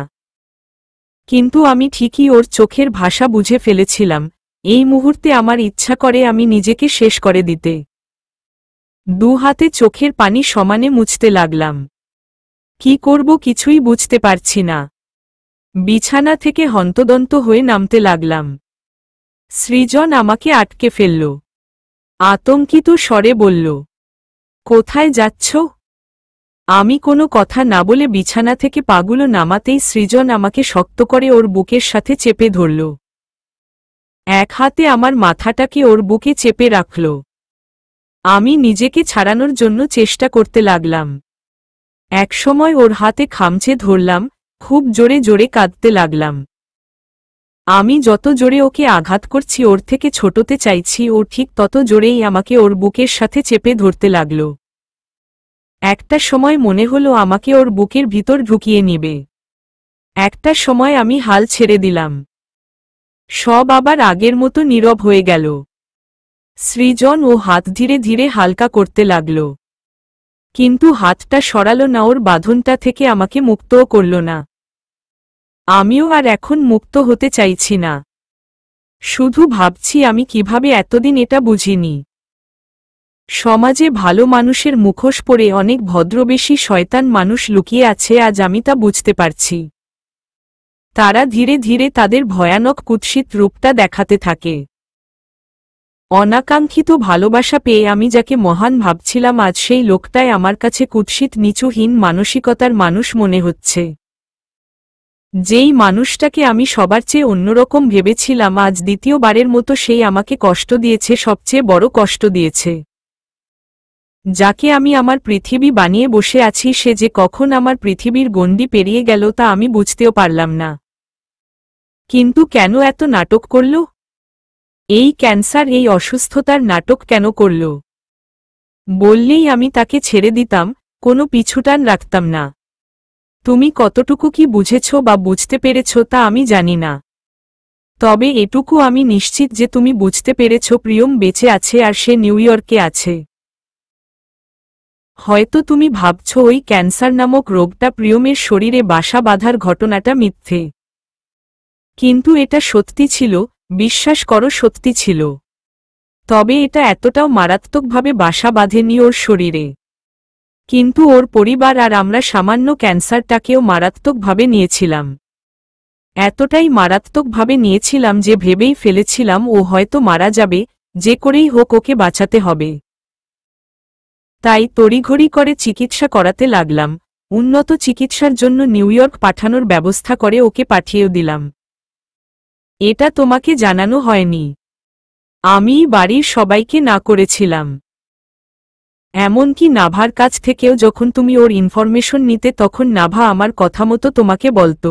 কিন্তু আমি ঠিকই ওর চোখের ভাষা বুঝে ফেলেছিলাম। এই মুহূর্তে আমার ইচ্ছা করে আমি নিজেকে শেষ করে দিতে। দু হাতে চোখের পানি সমানে মুছতে লাগলাম। কি করব কিছুই বুঝতে পারছি না। বিছানা থেকে হন্তদন্ত হয়ে নামতে লাগলাম। সৃজন আমাকে আটকে ফেলল। আতঙ্কিত স্বরে বলল, কোথায় যাচ্ছ? আমি কোনো কথা না বলে বিছানা থেকে পাগুলো নামাতেই সৃজন আমাকে শক্ত করে ওর বুকের সাথে চেপে ধরল। এক হাতে আমার মাথাটাকে ওর বুকে চেপে রাখল। আমি নিজেকে ছাড়ানোর জন্য চেষ্টা করতে লাগলাম। একসময় ওর হাতে খামচে ধরলাম, খুব জোরে জোরে কাঁদতে লাগলাম। আমি যত জোরে ওকে আঘাত করছি, ওর থেকে ছোটতে চাইছি, ও ঠিক তত জোরেই আমাকে ওর বুকের সাথে চেপে ধরতে লাগল। একটা সময় মনে হলো আমাকে ওর বুকের ভিতর ঢুকিয়ে নিবে। একটা সময় আমি হাল ছেড়ে দিলাম। সব আবার আগের মতো নীরব হয়ে গেল। সৃজন ও হাত ধীরে ধীরে হালকা করতে লাগল, কিন্তু হাতটা সরালো না, ওর বাঁধনটা থেকে আমাকে মুক্তও করল না। আমিও আর এখন মুক্ত হতে চাইছি না। শুধু ভাবছি আমি কিভাবে এতদিন এটা বুঝিনি। সমাজে ভালো মানুষের মুখোশ পরে অনেক ভদ্রবেশী শয়তান মানুষ লুকিয়ে আছে, আজ আমি তা বুঝতে পারছি। তারা ধীরে ধীরে তাদের ভয়ানক কুৎসিত রূপটা দেখাতে থাকে। অনাকাঙ্ক্ষিত ভালোবাসা পেয়ে আমি যাকে মহান ভাবছিলাম, আজ সেই লোকটাই আমার কাছে কুৎসিত নিচুহীন মানসিকতার মানুষ মনে হচ্ছে। যেই মানুষটাকে আমি সবার চেয়ে অন্যরকম ভেবেছিলাম, আজ দ্বিতীয়বারের মতো সেই আমাকে কষ্ট দিয়েছে, সবচেয়ে বড় কষ্ট দিয়েছে। যাকে আমি আমার পৃথিবী বানিয়ে বসে আছি, সে যে কখন আমার পৃথিবীর গণ্ডি পেরিয়ে গেল তা আমি বুঝতেও পারলাম না। কিন্তু কেন এত নাটক করল? এই ক্যান্সার, এই অসুস্থতার নাটক কেন করল? বললেই আমি তাকে ছেড়ে দিতাম, কোনো পিছুটান রাখতাম না। তুমি কতটুকু কি বুঝেছ বা বুঝতে পেরেছ তা আমি জানি না, তবে এটুকু আমি নিশ্চিত যে তুমি বুঝতে পেরেছ প্রিয়ম বেঁচে আছে আর সে নিউ ইয়র্কে আছে। হয়তো তুমি ভাবছ ওই ক্যান্সার নামক রোগটা প্রিয়মের শরীরে বাসা বাঁধার ঘটনাটা মিথ্যে, কিন্তু এটা সত্যি ছিল, বিশ্বাস করো সত্যি ছিল। তবে এটা এতটাও মারাত্মকভাবে বাসা বাঁধেনি ওর শরীরে। কিন্তু ওর পরিবার আর আমরা সামান্য ক্যান্সারটাকেও মারাত্মকভাবে নিয়েছিলাম। এতটাই মারাত্মকভাবে নিয়েছিলাম যে ভেবেই ফেলেছিলাম ও হয়তো মারা যাবে, যে করেই হোক ওকে বাঁচাতে হবে। তাই তড়িঘড়ি করে চিকিৎসা করাতে লাগলাম। উন্নত চিকিৎসার জন্য নিউ ইয়র্ক পাঠানোর ব্যবস্থা করে ওকে পাঠিয়েও দিলাম। এটা তোমাকে জানানো হয়নি। আমি বাড়ির সবাইকে না করেছিলাম। এমনকি নাভার কাছ থেকেও যখন তুমি ওর ইনফরমেশন নিতে, তখন নাভা আমার কথা মতো তোমাকে বলতো।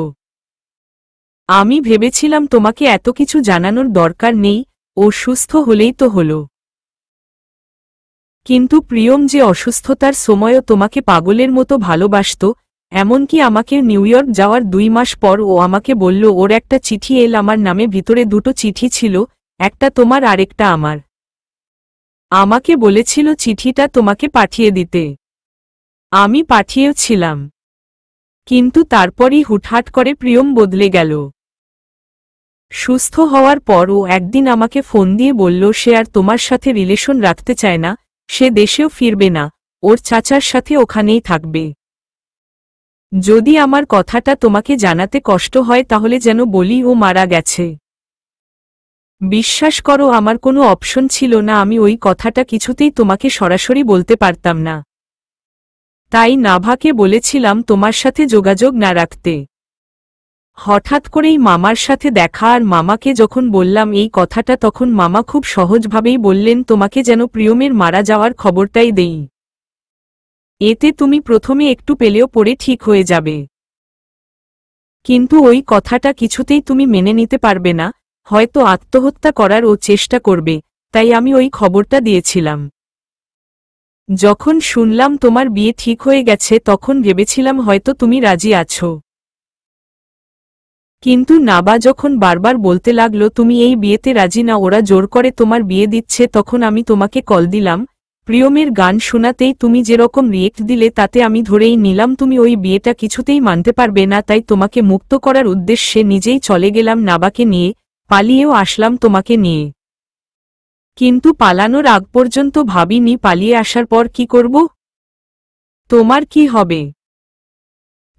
আমি ভেবেছিলাম তোমাকে এত কিছু জানানোর দরকার নেই, ও সুস্থ হলেই তো হলো। কিন্তু প্রিয়ম যে অসুস্থতার সময়ও তোমাকে পাগলের মতো ভালোবাসত, এমনকি আমাকে নিউ ইয়র্ক যাওয়ার 2 মাস পর ও আমাকে বলল ওর একটা চিঠি এল আমার নামে, ভিতরে 2টো চিঠি ছিল, একটা তোমার আরেকটা আমার। আমাকে বলেছিল চিঠিটা তোমাকে পাঠিয়ে দিতে। আমি পাঠিয়েওছিলাম, কিন্তু তারপরই হুটহাট করে প্রিয়ম বদলে গেল। সুস্থ হওয়ার পর ও একদিন আমাকে ফোন দিয়ে বলল সে আর তোমার সাথে রিলেশন রাখতে চায় না, সে দেশেও ফিরবে না, ওর চাচার সাথে ওখানেই থাকবে। যদি আমার কথাটা তোমাকে জানাতে কষ্ট হয় তাহলে যেন বলি ও মারা গেছে। বিশ্বাস করো আমার কোনো অপশন ছিল না, আমি ওই কথাটা কিছুতেই তোমাকে সরাসরি বলতে পারতাম না। তাই নাভাকে বলেছিলাম তোমার সাথে যোগাযোগ না রাখতে। হঠাৎ করেই মামার সাথে দেখা, আর মামাকে যখন বললাম এই কথাটা, তখন মামা খুব সহজভাবেই বললেন তোমাকে যেন প্রিয়মের মারা যাওয়ার খবরটাই দেই, এতে তুমি প্রথমে একটু পেলেও পড়ে ঠিক হয়ে যাবে। কিন্তু ওই কথাটা কিছুতেই তুমি মেনে নিতে পারবে না, হয়তো আত্মহত্যা করার ও চেষ্টা করবে, তাই আমি ওই খবরটা দিয়েছিলাম। যখন শুনলাম তোমার বিয়ে ঠিক হয়ে গেছে তখন ভেবেছিলাম হয়তো তুমি রাজি আছো। কিন্তু নাবা যখন বারবার বলতে লাগলো তুমি এই বিয়েতে রাজি না, ওরা জোর করে তোমার বিয়ে দিচ্ছে, তখন আমি তোমাকে কল দিলাম। প্রিয়মের গান শোনাতেই তুমি যেরকম রিয়েক্ট দিলে তাতে আমি ধরেই নিলাম তুমি ওই বিয়েটা কিছুতেই মানতে পারবে না, তাই তোমাকে মুক্ত করার উদ্দেশ্যে নিজেই চলে গেলাম নাবাকে নিয়ে, পালিয়েও আসলাম তোমাকে নিয়ে। কিন্তু পালানোর আগ পর্যন্ত ভাবিনি পালিয়ে আসার পর কি করব। তোমার কি হবে।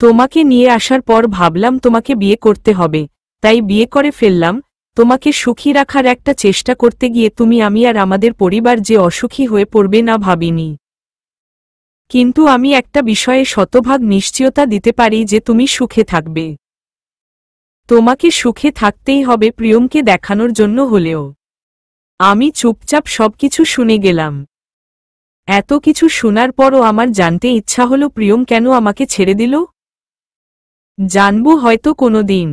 তোমাকে নিয়ে আসার পর ভাবলাম তোমাকে বিয়ে করতে হবে, তাই বিয়ে করে ফেললাম। তোমাকে সুখী রাখার একটা চেষ্টা করতে গিয়ে তুমি, আমি আর আমাদের পরিবার যে অসুখী হয়ে পড়বে না ভাবিনি। কিন্তু আমি একটা বিষয়ে শতভাগ নিশ্চয়তা দিতে পারি যে তুমি সুখে থাকবে। তোমাকে সুখে থাকতেই হবে, প্রিয়মকে দেখানোর জন্য হলেও। আমি চুপচাপ সবকিছু শুনে গেলাম। এত কিছু শোনার পরও আমার জানতে ইচ্ছা হলো প্রিয়ম কেন আমাকে ছেড়ে দিল। জানব হয়তো কোনোদিন,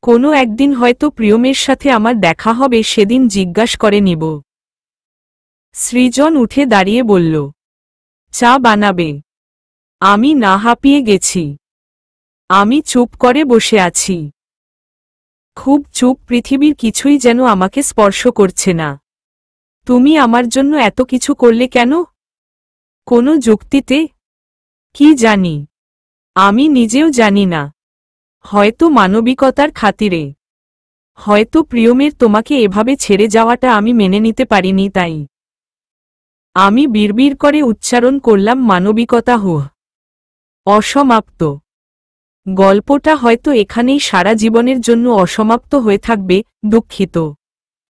কোনো একদিন হয়তো প্রিয়মের সাথে আমার দেখা হবে, সেদিন জিজ্ঞাসা করে নিব। সৃজন উঠে দাঁড়িয়ে বলল, চা বানাবে। আমি না হাঁপিয়ে গেছি। আমি চুপ করে বসে আছি, খুব চুপ, পৃথিবীর কিছুই যেন আমাকে স্পর্শ করছে না। তুমি আমার জন্য এত কিছু করলে কেন? কোনো যুক্তিতে? কি জানি, আমি নিজেও জানি না। হয়তো মানবিকতার খাতিরে, হয়তো প্রিয়মের তোমাকে এভাবে ছেড়ে যাওয়াটা আমি মেনে নিতে পারিনি, তাই আমি বিড়বিড় করে উচ্চারণ করলাম মানবিকতা। অসমাপ্ত। গল্পটা হয়তো এখানেই সারা জীবনের জন্য অসমাপ্ত হয়ে থাকবে। দুঃখিত।